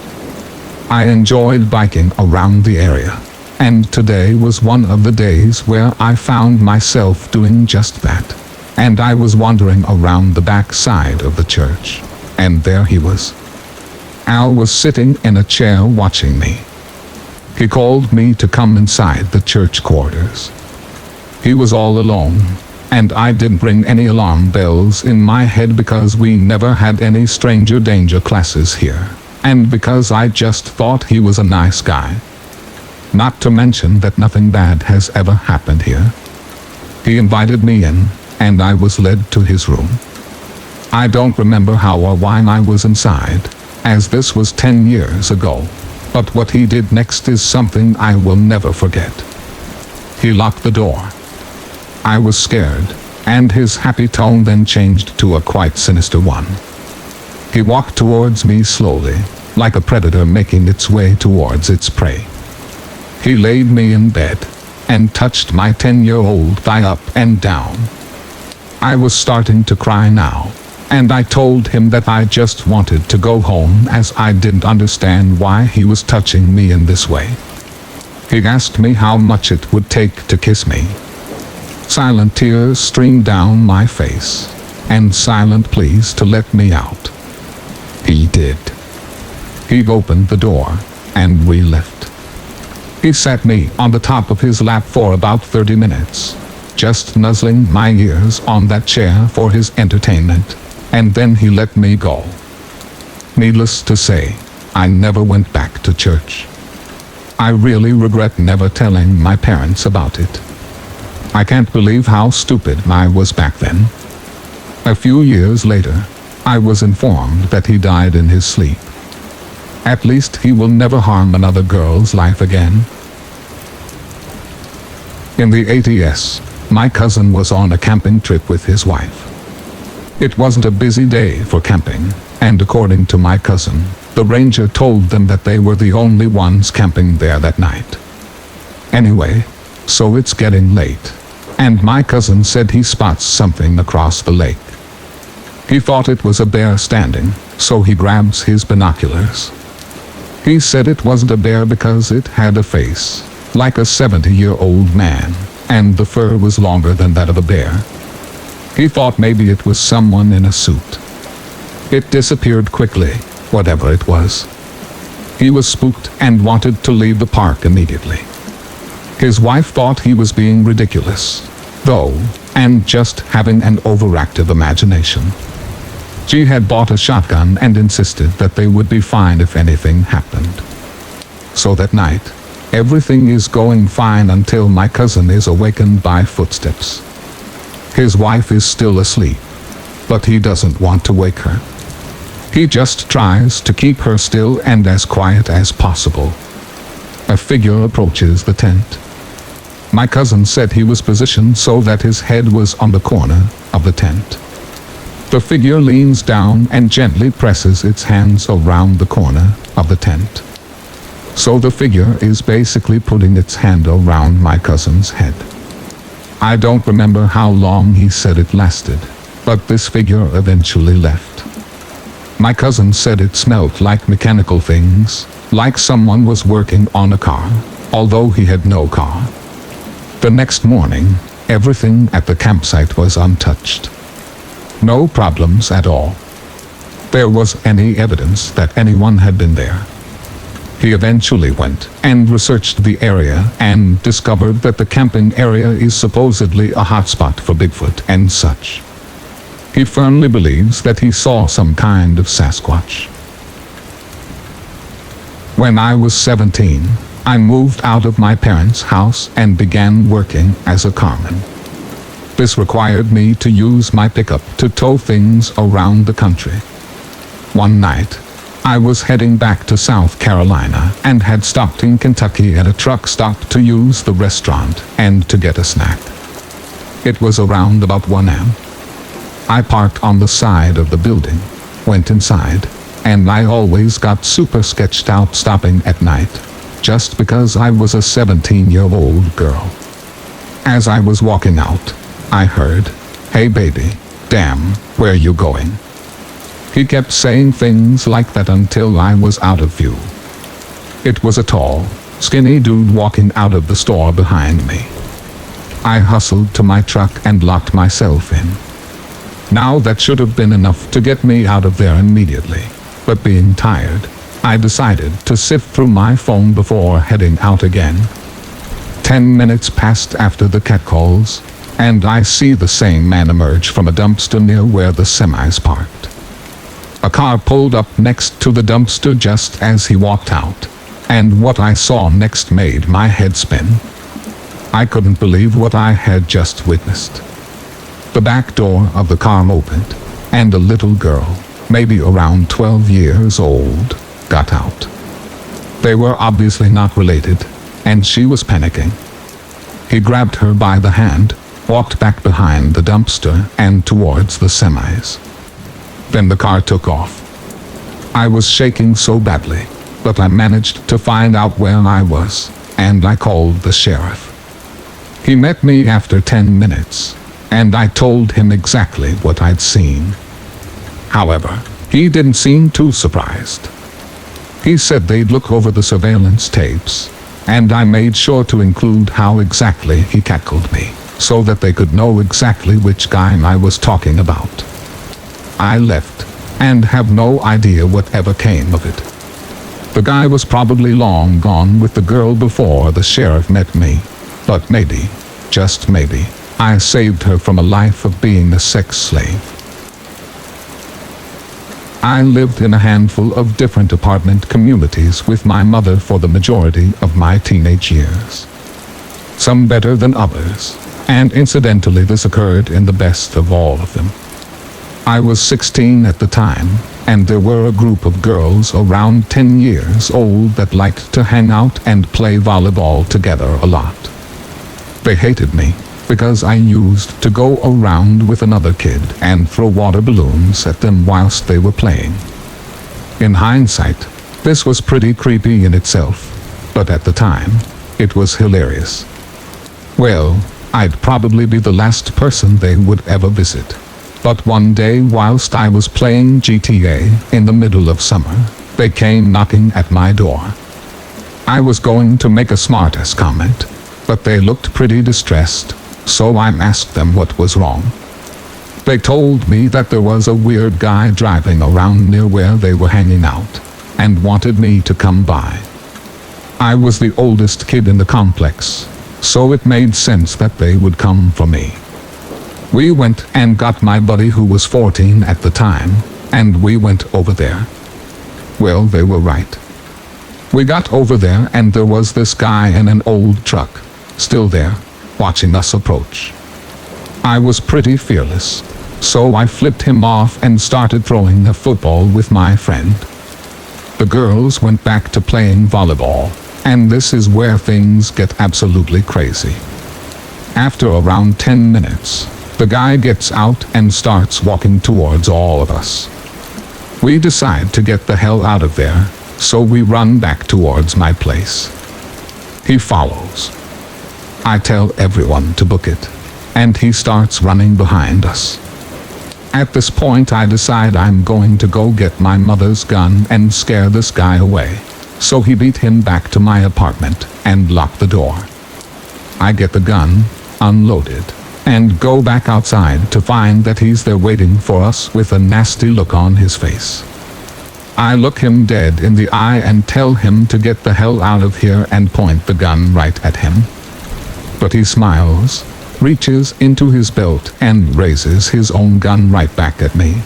S1: I enjoyed biking around the area, and today was one of the days where I found myself doing just that. And I was wandering around the back side of the church, and there he was. Al was sitting in a chair watching me. He called me to come inside the church quarters. He was all alone, and I didn't ring any alarm bells in my head because we never had any stranger danger classes here, and because I just thought he was a nice guy. Not to mention that nothing bad has ever happened here. He invited me in, and I was led to his room. I don't remember how or why I was inside, as this was 10 years ago, but what he did next is something I will never forget. He locked the door. I was scared, and his happy tone then changed to a quite sinister one. He walked towards me slowly, like a predator making its way towards its prey. He laid me in bed, and touched my 10-year-old thigh up and down. I was starting to cry now, and I told him that I just wanted to go home as I didn't understand why he was touching me in this way. He asked me how much it would take to kiss me. Silent tears streamed down my face, and silent pleas to let me out. He did. He opened the door, and we left. He sat me on the top of his lap for about 30 minutes, just nuzzling my ears on that chair for his entertainment, and then he let me go. Needless to say, I never went back to church. I really regret never telling my parents about it. I can't believe how stupid I was back then. A few years later, I was informed that he died in his sleep. At least he will never harm another girl's life again. In the 80s, my cousin was on a camping trip with his wife. It wasn't a busy day for camping, and according to my cousin, the ranger told them that they were the only ones camping there that night. Anyway, so it's getting late, and my cousin said he spots something across the lake. He thought it was a bear standing, so he grabs his binoculars. He said it wasn't a bear because it had a face, like a 70-year-old man, and the fur was longer than that of a bear. He thought maybe it was someone in a suit. It disappeared quickly, whatever it was. He was spooked and wanted to leave the park immediately. His wife thought he was being ridiculous, though, and just having an overactive imagination. She had bought a shotgun and insisted that they would be fine if anything happened. So that night, everything is going fine until my cousin is awakened by footsteps. His wife is still asleep, but he doesn't want to wake her. He just tries to keep her still and as quiet as possible. A figure approaches the tent. My cousin said he was positioned so that his head was on the corner of the tent. The figure leans down and gently presses its hands around the corner of the tent. So the figure is basically putting its hand around my cousin's head. I don't remember how long he said it lasted, but this figure eventually left. My cousin said it smelled like mechanical things, like someone was working on a car, although he had no car. The next morning, everything at the campsite was untouched. No problems at all. There was any evidence that anyone had been there. He eventually went and researched the area and discovered that the camping area is supposedly a hotspot for Bigfoot and such. He firmly believes that he saw some kind of Sasquatch. When I was 17, I moved out of my parents' house and began working as a carman. This required me to use my pickup to tow things around the country. One night, I was heading back to South Carolina and had stopped in Kentucky at a truck stop to use the restaurant and to get a snack. It was around about 1 a.m. I parked on the side of the building, went inside, and I always got super sketched out stopping at night, just because I was a 17-year-old girl. As I was walking out, I heard, "Hey baby, damn, where you going?" He kept saying things like that until I was out of view. It was a tall, skinny dude walking out of the store behind me. I hustled to my truck and locked myself in. Now that should have been enough to get me out of there immediately, but being tired, I decided to sift through my phone before heading out again. 10 minutes passed after the catcalls, and I see the same man emerge from a dumpster near where the semis parked. A car pulled up next to the dumpster just as he walked out, and what I saw next made my head spin. I couldn't believe what I had just witnessed. The back door of the car opened, and a little girl, maybe around 12 years old, got out. They were obviously not related, and she was panicking. He grabbed her by the hand, walked back behind the dumpster and towards the semis. Then the car took off. I was shaking so badly, but I managed to find out where I was, and I called the sheriff. He met me after 10 minutes, and I told him exactly what I'd seen. However, he didn't seem too surprised. He said they'd look over the surveillance tapes, and I made sure to include how exactly he cackled me, so that they could know exactly which guy I was talking about. I left, and have no idea whatever came of it. The guy was probably long gone with the girl before the sheriff met me, but maybe, just maybe, I saved her from a life of being a sex slave. I lived in a handful of different apartment communities with my mother for the majority of my teenage years. Some better than others, and incidentally this occurred in the best of all of them. I was 16 at the time, and there were a group of girls around 10 years old that liked to hang out and play volleyball together a lot. They hated me because I used to go around with another kid and throw water balloons at them whilst they were playing. In hindsight, this was pretty creepy in itself, but at the time, it was hilarious. Well, I'd probably be the last person they would ever visit. But one day whilst I was playing GTA in the middle of summer, they came knocking at my door. I was going to make a smartass comment, but they looked pretty distressed, so I asked them what was wrong. They told me that there was a weird guy driving around near where they were hanging out, and wanted me to come by. I was the oldest kid in the complex, so it made sense that they would come for me. We went and got my buddy who was 14 at the time, and we went over there. Well, they were right. We got over there and there was this guy in an old truck, still there, watching us approach. I was pretty fearless, so I flipped him off and started throwing a football with my friend. The girls went back to playing volleyball, and this is where things get absolutely crazy. After around 10 minutes, the guy gets out and starts walking towards all of us. We decide to get the hell out of there, so we run back towards my place. He follows. I tell everyone to book it, and he starts running behind us. At this point I decide I'm going to go get my mother's gun and scare this guy away, so he beat him back to my apartment and locked the door. I get the gun, unload it, and go back outside to find that he's there waiting for us with a nasty look on his face. I look him dead in the eye and tell him to get the hell out of here and point the gun right at him. But he smiles, reaches into his belt and raises his own gun right back at me.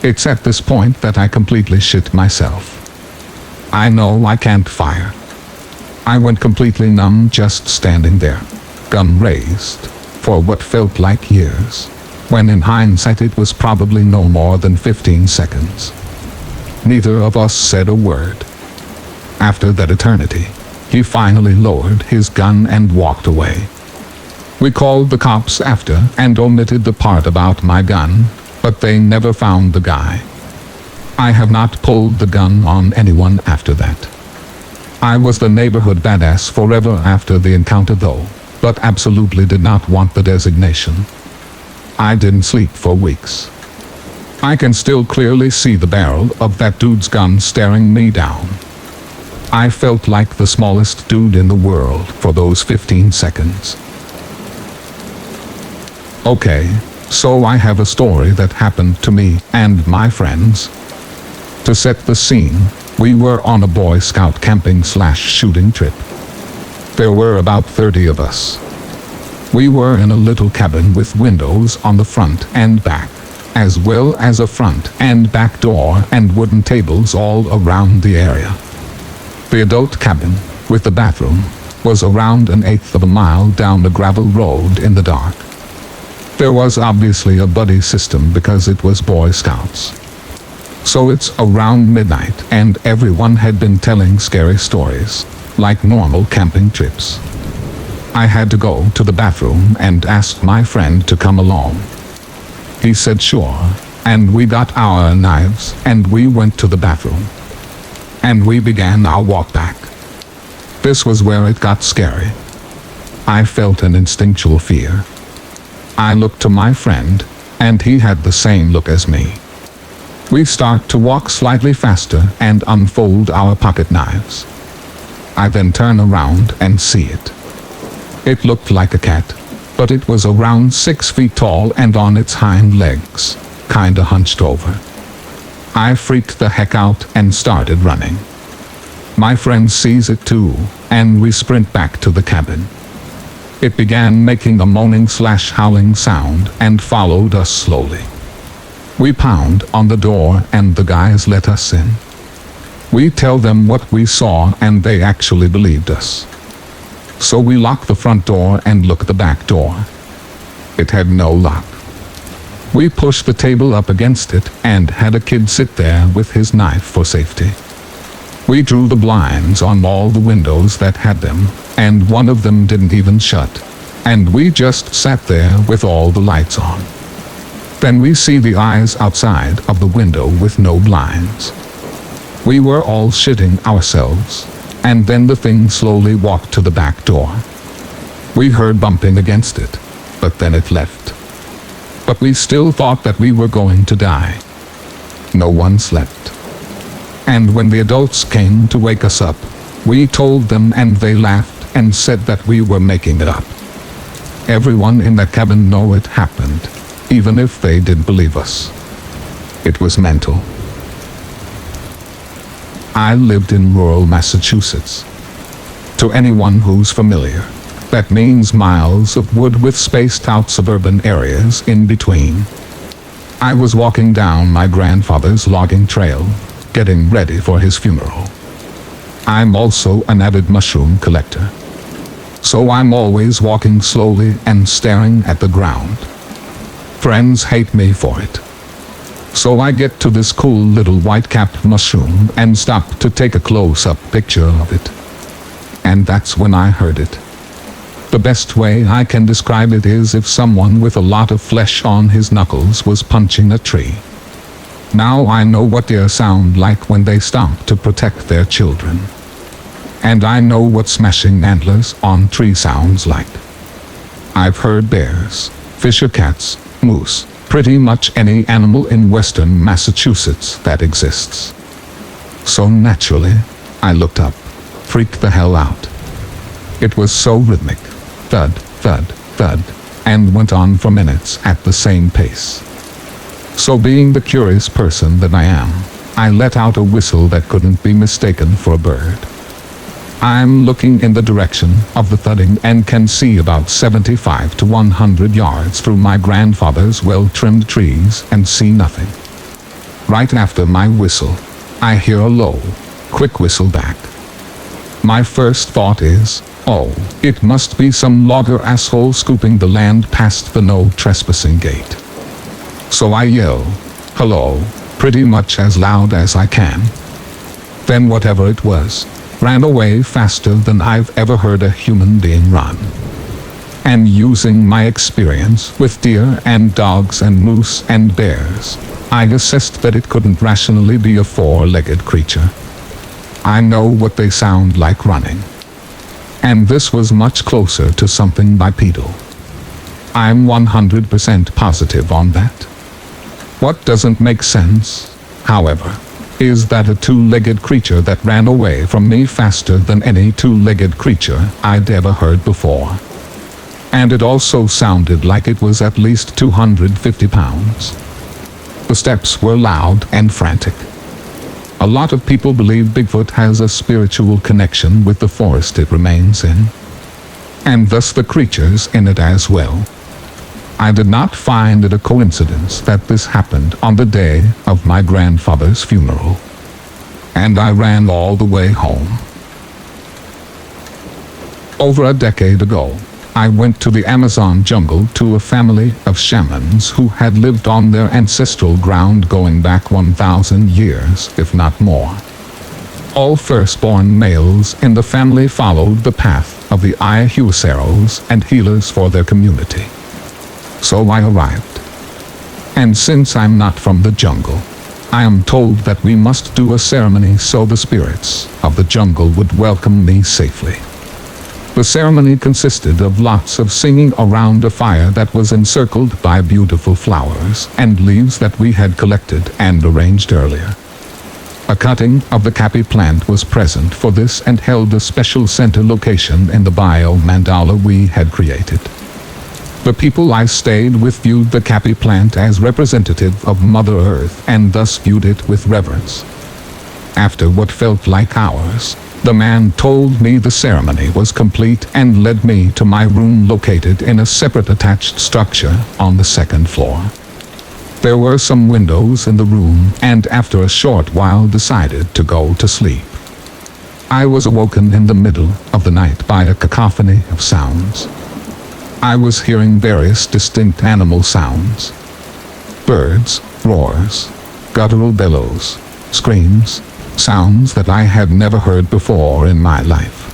S1: It's at this point that I completely shit myself. I know I can't fire. I went completely numb just standing there, gun raised, for what felt like years, when in hindsight it was probably no more than 15 seconds. Neither of us said a word. After that eternity, he finally lowered his gun and walked away. We called the cops after and omitted the part about my gun, but they never found the guy. I have not pulled the gun on anyone after that. I was the neighborhood badass forever after the encounter though, but absolutely did not want the designation. I didn't sleep for weeks. I can still clearly see the barrel of that dude's gun staring me down. I felt like the smallest dude in the world for those 15 seconds. Okay, so I have a story that happened to me and my friends. To set the scene, we were on a Boy Scout camping/shooting trip. There were about 30 of us. We were in a little cabin with windows on the front and back, as well as a front and back door and wooden tables all around the area. The adult cabin, with the bathroom, was around 1/8 of a mile down a gravel road in the dark. There was obviously a buddy system because it was Boy Scouts. So it's around midnight and everyone had been telling scary stories, like normal camping trips. I had to go to the bathroom and asked my friend to come along. He said sure, and we got our knives and we went to the bathroom. And we began our walk back. This was where it got scary. I felt an instinctual fear. I looked to my friend, and he had the same look as me. We start to walk slightly faster and unfold our pocket knives. I then turn around and see it. It looked like a cat, but it was around 6 feet tall and on its hind legs, kinda hunched over. I freaked the heck out and started running. My friend sees it too, and we sprint back to the cabin. It began making a moaning/howling sound and followed us slowly. We pound on the door and the guys let us in. We tell them what we saw and they actually believed us. So we lock the front door and look the back door. It had no lock. We pushed the table up against it and had a kid sit there with his knife for safety. We drew the blinds on all the windows that had them, and one of them didn't even shut, and we just sat there with all the lights on. Then we see the eyes outside of the window with no blinds. We were all shitting ourselves, and then the thing slowly walked to the back door. We heard bumping against it, but then it left. But we still thought that we were going to die. No one slept. And when the adults came to wake us up, we told them and they laughed and said that we were making it up. Everyone in the cabin knew it happened, even if they didn't believe us. It was mental. I lived in rural Massachusetts. To anyone who's familiar, that means miles of wood with spaced out suburban areas in between. I was walking down my grandfather's logging trail, getting ready for his funeral. I'm also an avid mushroom collector, so I'm always walking slowly and staring at the ground. Friends hate me for it. So I get to this cool little white-capped mushroom and stop to take a close-up picture of it. And that's when I heard it. The best way I can describe it is if someone with a lot of flesh on his knuckles was punching a tree. Now I know what deer sound like when they stomp to protect their children. And I know what smashing antlers on tree sounds like. I've heard bears, fisher cats, moose, pretty much any animal in western Massachusetts that exists. So naturally, I looked up, freaked the hell out. It was so rhythmic, thud, thud, thud, and went on for minutes at the same pace. So being the curious person that I am, I let out a whistle that couldn't be mistaken for a bird. I'm looking in the direction of the thudding and can see about 75 to 100 yards through my grandfather's well-trimmed trees and see nothing. Right after my whistle, I hear a low, quick whistle back. My first thought is, oh, it must be some logger asshole scooping the land past the no trespassing gate. So I yell, hello, pretty much as loud as I can. Then whatever it was, ran away faster than I've ever heard a human being run. And using my experience with deer and dogs and moose and bears, I assessed that it couldn't rationally be a four-legged creature. I know what they sound like running. And this was much closer to something bipedal. I'm 100% positive on that. What doesn't make sense, however, is that a two-legged creature that ran away from me faster than any two-legged creature I'd ever heard before. And it also sounded like it was at least 250 pounds. The steps were loud and frantic. A lot of people believe Bigfoot has a spiritual connection with the forest it remains in, and thus the creatures in it as well. I did not find it a coincidence that this happened on the day of my grandfather's funeral, and I ran all the way home. Over a decade ago, I went to the Amazon jungle to a family of shamans who had lived on their ancestral ground going back 1,000 years, if not more. All firstborn males in the family followed the path of the Ayahuaseros and healers for their community. So I arrived. And since I'm not from the jungle, I am told that we must do a ceremony so the spirits of the jungle would welcome me safely. The ceremony consisted of lots of singing around a fire that was encircled by beautiful flowers and leaves that we had collected and arranged earlier. A cutting of the capi plant was present for this and held a special center location in the bio-mandala we had created. The people I stayed with viewed the capi plant as representative of Mother Earth and thus viewed it with reverence. After what felt like hours, the man told me the ceremony was complete and led me to my room located in a separate attached structure on the second floor. There were some windows in the room and after a short while decided to go to sleep. I was awoken in the middle of the night by a cacophony of sounds. I was hearing various distinct animal sounds. Birds, roars, guttural bellows, screams, sounds that I had never heard before in my life.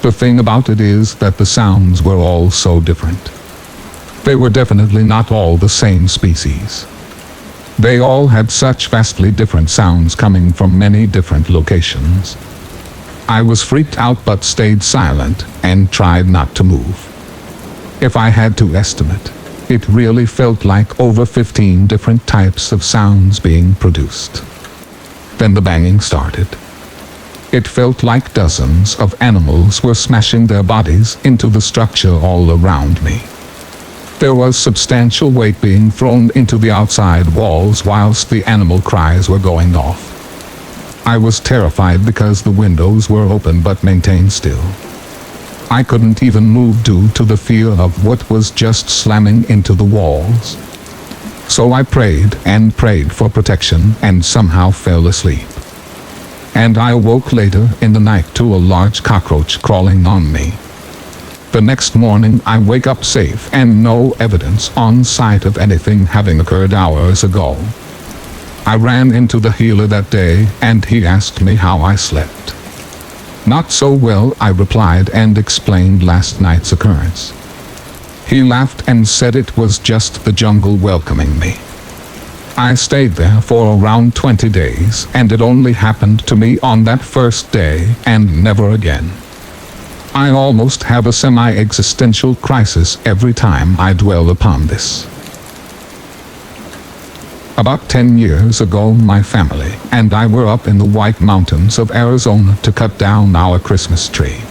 S1: The thing about it is that the sounds were all so different. They were definitely not all the same species. They all had such vastly different sounds coming from many different locations. I was freaked out but stayed silent and tried not to move. If I had to estimate, it really felt like over 15 different types of sounds being produced. Then the banging started. It felt like dozens of animals were smashing their bodies into the structure all around me. There was substantial weight being thrown into the outside walls whilst the animal cries were going off. I was terrified because the windows were open but maintained still. I couldn't even move due to the fear of what was just slamming into the walls. So I prayed and prayed for protection and somehow fell asleep. And I awoke later in the night to a large cockroach crawling on me. The next morning I wake up safe and no evidence on site of anything having occurred hours ago. I ran into the healer that day and he asked me how I slept. Not so well, I replied and explained last night's occurrence. He laughed and said it was just the jungle welcoming me. I stayed there for around 20 days and it only happened to me on that first day and never again. I almost have a semi-existential crisis every time I dwell upon this. About 10 years ago, my family and I were up in the White Mountains of Arizona to cut down our Christmas tree.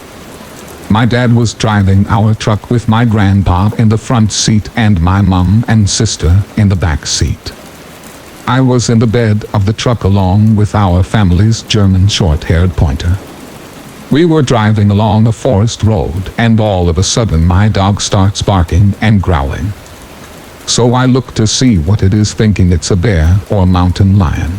S1: My dad was driving our truck with my grandpa in the front seat and my mom and sister in the back seat. I was in the bed of the truck along with our family's German short-haired pointer. We were driving along a forest road and all of a sudden my dog starts barking and growling. So I look to see what it is, thinking it's a bear or mountain lion.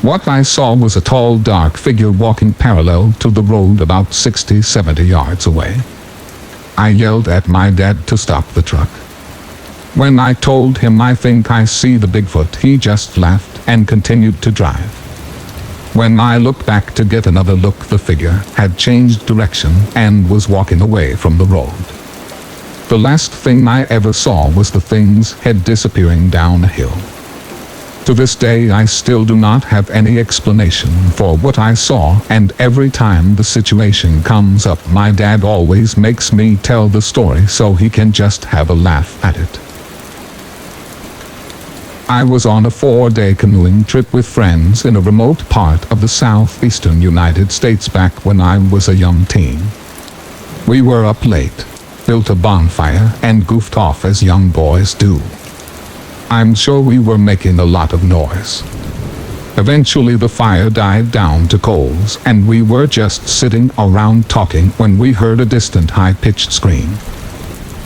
S1: What I saw was a tall dark figure walking parallel to the road about 60-70 yards away. I yelled at my dad to stop the truck. When I told him I think I see the Bigfoot, he just laughed and continued to drive. When I looked back to get another look, the figure had changed direction and was walking away from the road. The last thing I ever saw was the thing's head disappearing down a hill. To this day I still do not have any explanation for what I saw, and every time the situation comes up my dad always makes me tell the story so he can just have a laugh at it. I was on a 4-day canoeing trip with friends in a remote part of the southeastern United States back when I was a young teen. We were up late, built a bonfire, and goofed off as young boys do. I'm sure we were making a lot of noise. Eventually the fire died down to coals and we were just sitting around talking when we heard a distant high-pitched scream.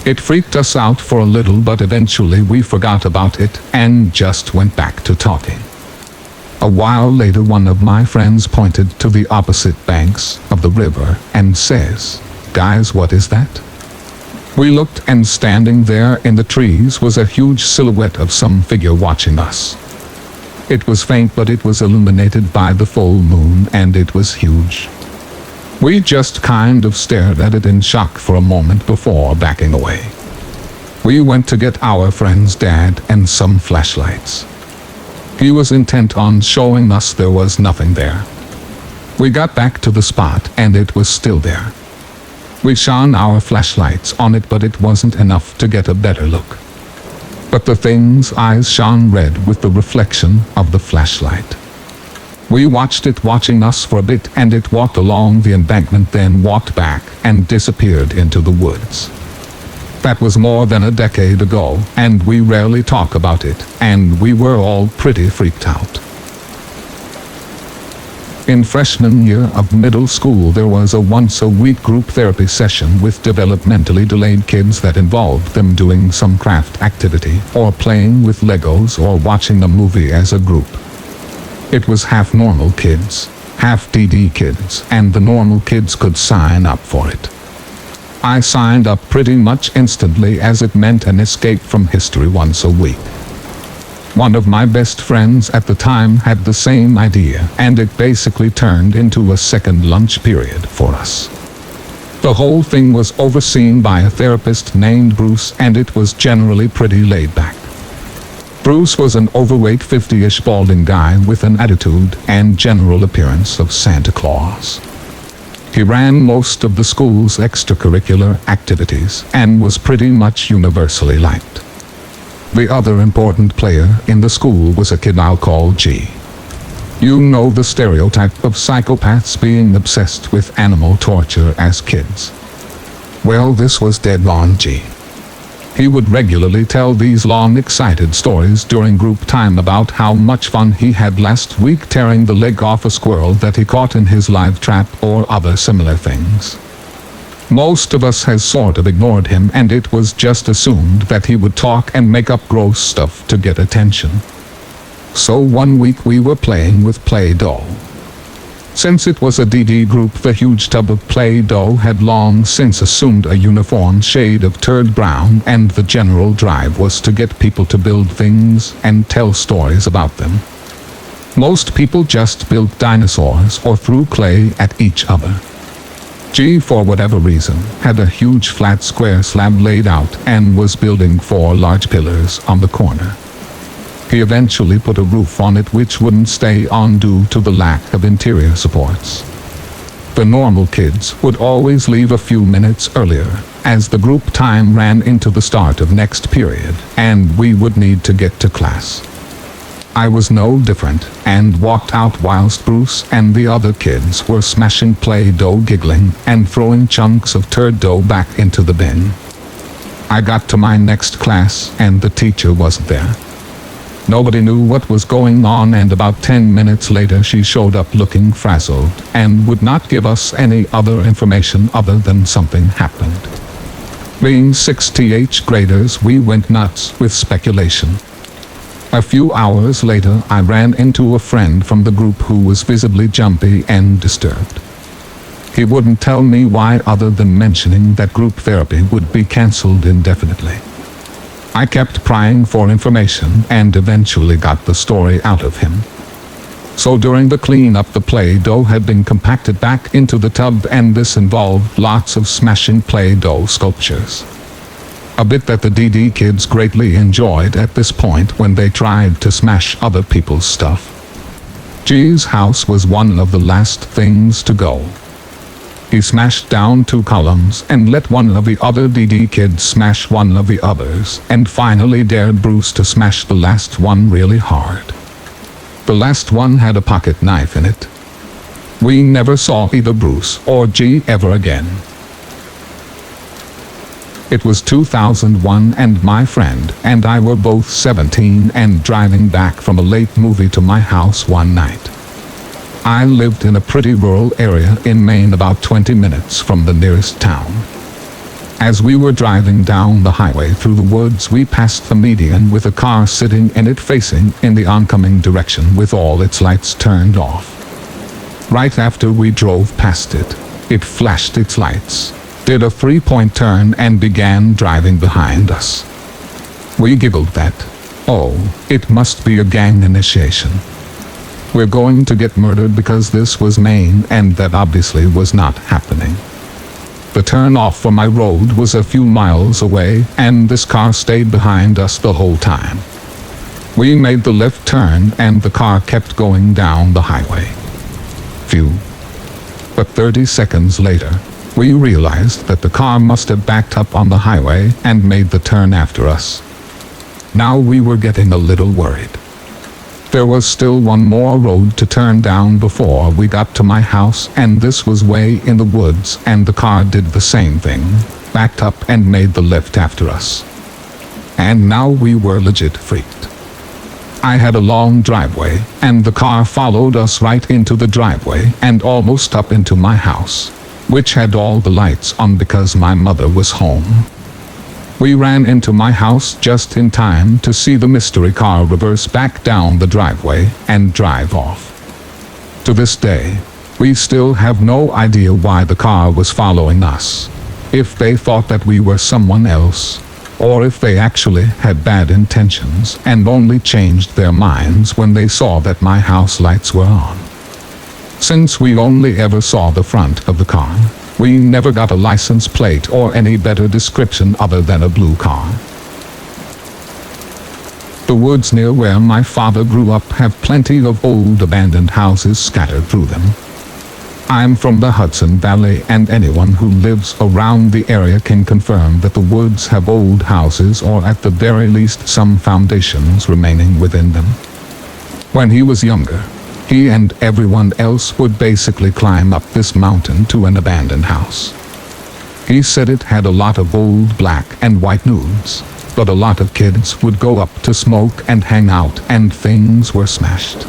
S1: It freaked us out for a little, but eventually we forgot about it and just went back to talking. A while later one of my friends pointed to the opposite banks of the river and says, "Guys, what is that?" We looked and standing there in the trees was a huge silhouette of some figure watching us. It was faint but it was illuminated by the full moon and it was huge. We just kind of stared at it in shock for a moment before backing away. We went to get our friend's dad and some flashlights. He was intent on showing us there was nothing there. We got back to the spot and it was still there. We shone our flashlights on it but it wasn't enough to get a better look. But the thing's eyes shone red with the reflection of the flashlight. We watched it watching us for a bit and it walked along the embankment, then walked back and disappeared into the woods. That was more than a decade ago and we rarely talk about it and we were all pretty freaked out. In freshman year of middle school there was a once-a-week group therapy session with developmentally delayed kids that involved them doing some craft activity or playing with Legos or watching a movie as a group. It was half normal kids, half DD kids, and the normal kids could sign up for it. I signed up pretty much instantly as it meant an escape from history once a week. One of my best friends at the time had the same idea, and it basically turned into a second lunch period for us. The whole thing was overseen by a therapist named Bruce, and it was generally pretty laid back. Bruce was an overweight 50-ish balding guy with an attitude and general appearance of Santa Claus. He ran most of the school's extracurricular activities and was pretty much universally liked. The other important player in the school was a kid I'll call G. You know the stereotype of psychopaths being obsessed with animal torture as kids. Well, this was dead on G. He would regularly tell these long, excited stories during group time about how much fun he had last week tearing the leg off a squirrel that he caught in his live trap or other similar things. Most of us has sort of ignored him, and it was just assumed that he would talk and make up gross stuff to get attention. So one week we were playing with Play-Doh. Since it was a DD group, the huge tub of Play-Doh had long since assumed a uniform shade of turd brown, and the general drive was to get people to build things and tell stories about them. Most people just built dinosaurs or threw clay at each other. G, for whatever reason, had a huge flat square slab laid out and was building 4 large pillars on the corner. He eventually put a roof on it which wouldn't stay on due to the lack of interior supports. The normal kids would always leave a few minutes earlier, as the group time ran into the start of next period, and we would need to get to class. I was no different, and walked out whilst Bruce and the other kids were smashing Play-Doh, giggling, and throwing chunks of turd dough back into the bin. I got to my next class, and the teacher wasn't there. Nobody knew what was going on, and about 10 minutes later she showed up looking frazzled and would not give us any other information other than something happened. Being 6th graders, we went nuts with speculation. A few hours later I ran into a friend from the group who was visibly jumpy and disturbed. He wouldn't tell me why other than mentioning that group therapy would be cancelled indefinitely. I kept prying for information and eventually got the story out of him. So during the cleanup, the Play-Doh had been compacted back into the tub, and this involved lots of smashing Play-Doh sculptures. A bit that the DD kids greatly enjoyed at this point when they tried to smash other people's stuff. G's house was one of the last things to go. He smashed down 2 columns and let one of the other DD kids smash one of the others, and finally dared Bruce to smash the last one really hard. The last one had a pocket knife in it. We never saw either Bruce or G ever again. It was 2001, and my friend and I were both 17 and driving back from a late movie to my house one night. I lived in a pretty rural area in Maine, about 20 minutes from the nearest town. As we were driving down the highway through the woods, we passed the median with a car sitting in it facing in the oncoming direction with all its lights turned off. Right after we drove past it, it flashed its lights, did a 3-point turn, and began driving behind us. We giggled that, oh, it must be a gang initiation. We're going to get murdered, because this was Maine, and that obviously was not happening. The turn off for my road was a few miles away, and this car stayed behind us the whole time. We made the left turn, and the car kept going down the highway. Phew. But 30 seconds later, we realized that the car must have backed up on the highway and made the turn after us. Now we were getting a little worried. There was still one more road to turn down before we got to my house, and this was way in the woods, and the car did the same thing, backed up and made the left after us. And now we were legit freaked. I had a long driveway, and the car followed us right into the driveway and almost up into my house, which had all the lights on because my mother was home. We ran into my house just in time to see the mystery car reverse back down the driveway and drive off. To this day, we still have no idea why the car was following us. If they thought that we were someone else, or if they actually had bad intentions and only changed their minds when they saw that my house lights were on. Since we only ever saw the front of the car, We never got a license plate or any better description other than a blue car. The woods near where my father grew up have plenty of old abandoned houses scattered through them. I'm from the Hudson Valley, and anyone who lives around the area can confirm that the woods have old houses, or at the very least some foundations remaining within them. When he was younger, he and everyone else would basically climb up this mountain to an abandoned house. He said it had a lot of old black and white nudes, but a lot of kids would go up to smoke and hang out, and things were smashed.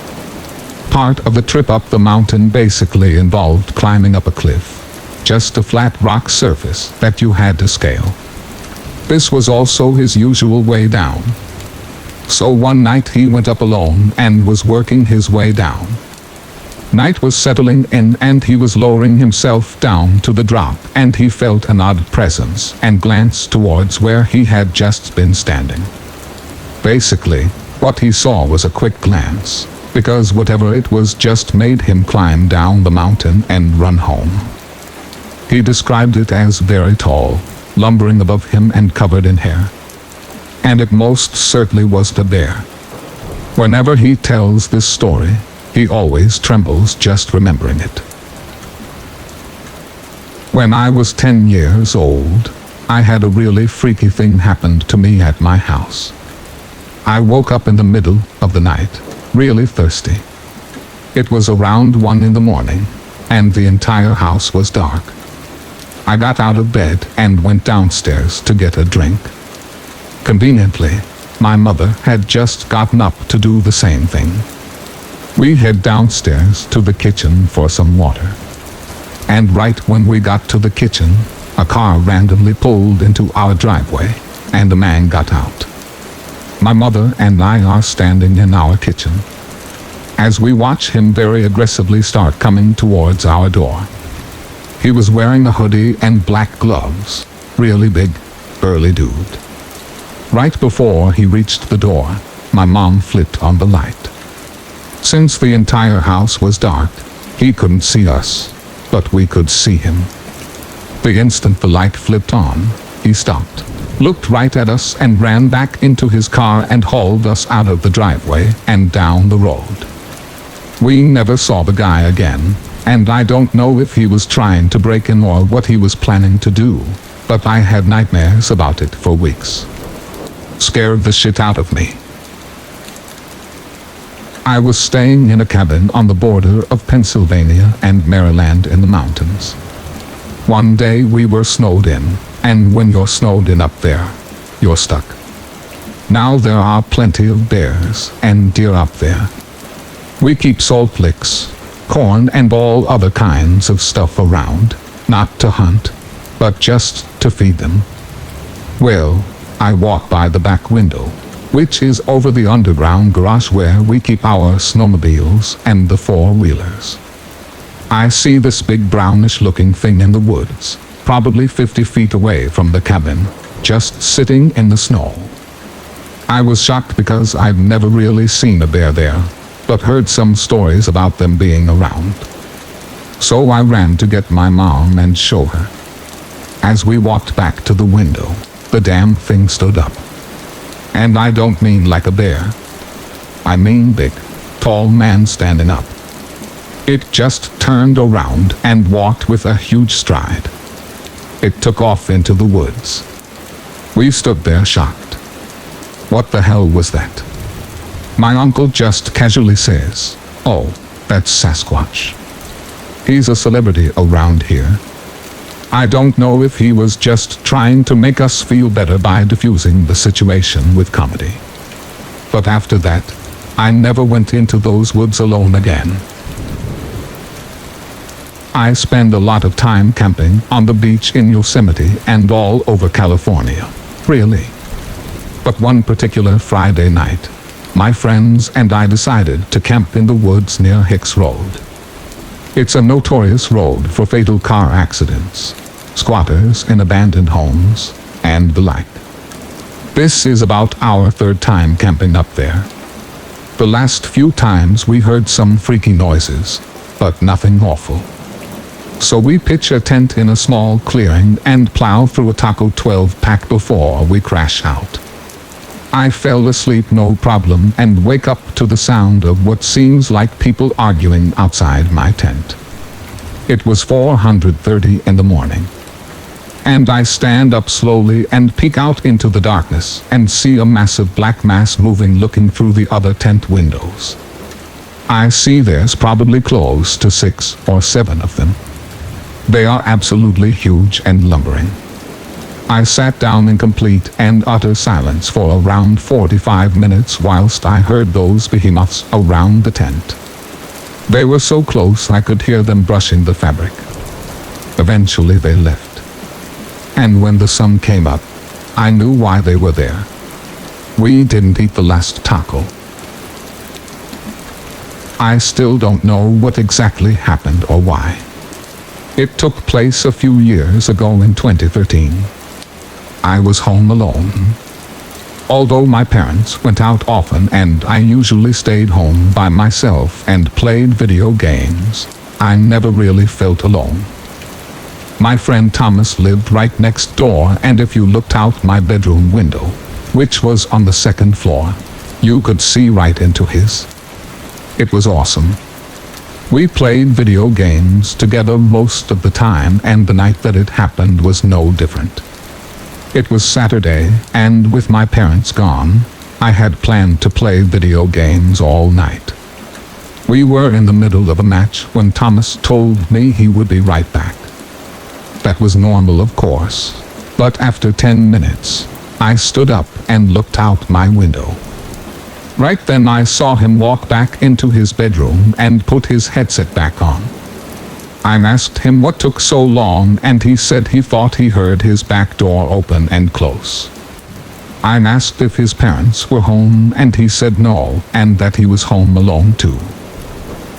S1: Part of the trip up the mountain basically involved climbing up a cliff, just a flat rock surface that you had to scale. This was also his usual way down. So one night he went up alone and was working his way down. Night was settling in and he was lowering himself down to the drop, and he felt an odd presence and glanced towards where he had just been standing. Basically, what he saw was a quick glance, because whatever it was just made him climb down the mountain and run home. He described it as very tall, lumbering above him and covered in hair. And it most certainly was the bear. Whenever he tells this story, he always trembles just remembering it. When I was 10 years old, I had a really freaky thing happen to me at my house. I woke up in the middle of the night, really thirsty. It was around 1 in the morning, and the entire house was dark. I got out of bed and went downstairs to get a drink. Conveniently, my mother had just gotten up to do the same thing. We head downstairs to the kitchen for some water. And right when we got to the kitchen, a car randomly pulled into our driveway, and a man got out. My mother and I are standing in our kitchen as we watch him very aggressively start coming towards our door. He was wearing a hoodie and black gloves, really big, burly dude. Right before he reached the door, my mom flipped on the light. Since the entire house was dark, he couldn't see us, but we could see him. The instant the light flipped on, he stopped, looked right at us, and ran back into his car and hauled us out of the driveway and down the road. We never saw the guy again, and I don't know if he was trying to break in or what he was planning to do, but I had nightmares about it for weeks. Scared the shit out of me. I was staying in a cabin on the border of Pennsylvania and Maryland in the mountains. One day we were snowed in, and when you're snowed in up there, you're stuck. Now there are plenty of bears and deer up there. We keep salt licks, corn, and all other kinds of stuff around, not to hunt, but just to feed them. Well, I walk by the back window, which is over the underground garage where we keep our snowmobiles and the four-wheelers. I see this big brownish-looking thing in the woods, probably 50 feet away from the cabin, just sitting in the snow. I was shocked because I've never really seen a bear there, but heard some stories about them being around. So I ran to get my mom and show her. As we walked back to the window, the damn thing stood up. And I don't mean like a bear. I mean big, tall man standing up. It just turned around and walked with a huge stride. It took off into the woods. We stood there shocked. What the hell was that? My uncle just casually says, "Oh, that's Sasquatch. He's a celebrity around here." I don't know if he was just trying to make us feel better by diffusing the situation with comedy. But after that, I never went into those woods alone again. I spend a lot of time camping on the beach in Yosemite and all over California, really. But one particular Friday night, my friends and I decided to camp in the woods near Hicks Road. It's a notorious road for fatal car accidents, squatters in abandoned homes, and the like. This is about our third time camping up there. The last few times we heard some freaky noises, but nothing awful. So we pitch a tent in a small clearing and plow through a Taco 12-pack before we crash out. I fell asleep no problem and wake up to the sound of what seems like people arguing outside my tent. It was 4:30 in the morning. And I stand up slowly and peek out into the darkness and see a massive black mass moving, looking through the other tent windows. I see there's probably close to 6 or 7 of them. They are absolutely huge and lumbering. I sat down in complete and utter silence for around 45 minutes whilst I heard those behemoths around the tent. They were so close I could hear them brushing the fabric. Eventually they left. And when the sun came up, I knew why they were there. We didn't eat the last taco. I still don't know what exactly happened or why. It took place a few years ago in 2013. I was home alone. Although my parents went out often and I usually stayed home by myself and played video games, I never really felt alone. My friend Thomas lived right next door, and if you looked out my bedroom window, which was on the second floor, you could see right into his. It was awesome. We played video games together most of the time, and the night that it happened was no different. It was Saturday, and with my parents gone, I had planned to play video games all night. We were in the middle of a match when Thomas told me he would be right back. That was normal, of course, but after 10 minutes, I stood up and looked out my window. Right then I saw him walk back into his bedroom and put his headset back on. I asked him what took so long, and he said he thought he heard his back door open and close. I asked if his parents were home, and he said no, and that he was home alone too.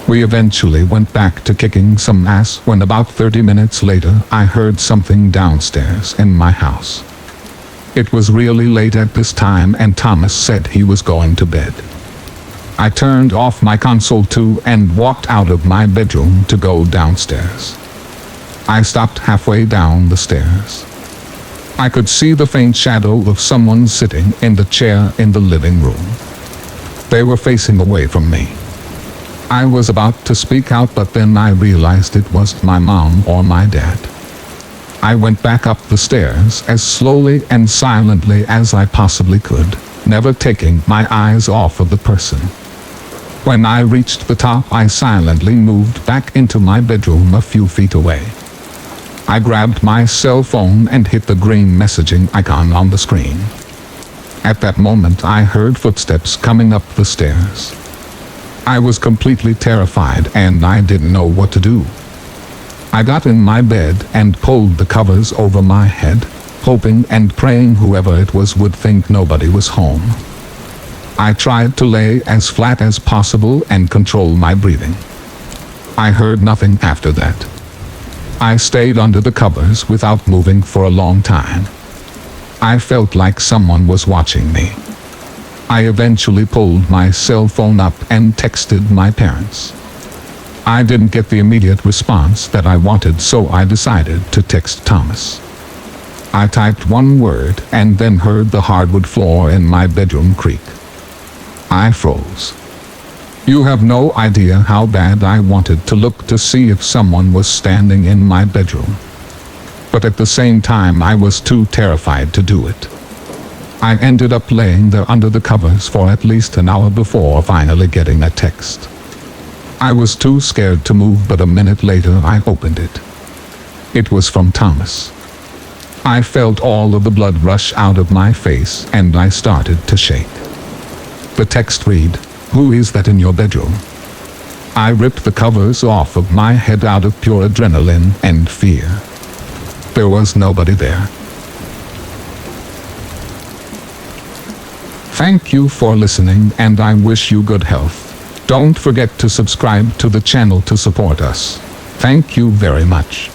S1: We eventually went back to kicking some ass when about 30 minutes later I heard something downstairs in my house. It was really late at this time, and Thomas said he was going to bed. I turned off my console too and walked out of my bedroom to go downstairs. I stopped halfway down the stairs. I could see the faint shadow of someone sitting in the chair in the living room. They were facing away from me. I was about to speak out, but then I realized it wasn't my mom or my dad. I went back up the stairs as slowly and silently as I possibly could, never taking my eyes off of the person. When I reached the top, I silently moved back into my bedroom a few feet away. I grabbed my cell phone and hit the green messaging icon on the screen. At that moment, I heard footsteps coming up the stairs. I was completely terrified and I didn't know what to do. I got in my bed and pulled the covers over my head, hoping and praying whoever it was would think nobody was home. I tried to lay as flat as possible and control my breathing. I heard nothing after that. I stayed under the covers without moving for a long time. I felt like someone was watching me. I eventually pulled my cell phone up and texted my parents. I didn't get the immediate response that I wanted, so I decided to text Thomas. I typed one word and then heard the hardwood floor in my bedroom creak. I froze. You have no idea how bad I wanted to look to see if someone was standing in my bedroom. But at the same time, I was too terrified to do it. I ended up laying there under the covers for at least an hour before finally getting a text. I was too scared to move, but a minute later I opened it. It was from Thomas. I felt all of the blood rush out of my face and I started to shake. The text read, "Who is that in your bedroom?" I ripped the covers off of my head out of pure adrenaline and fear. There was nobody there. Thank you for listening, and I wish you good health. Don't forget to subscribe to the channel to support us. Thank you very much.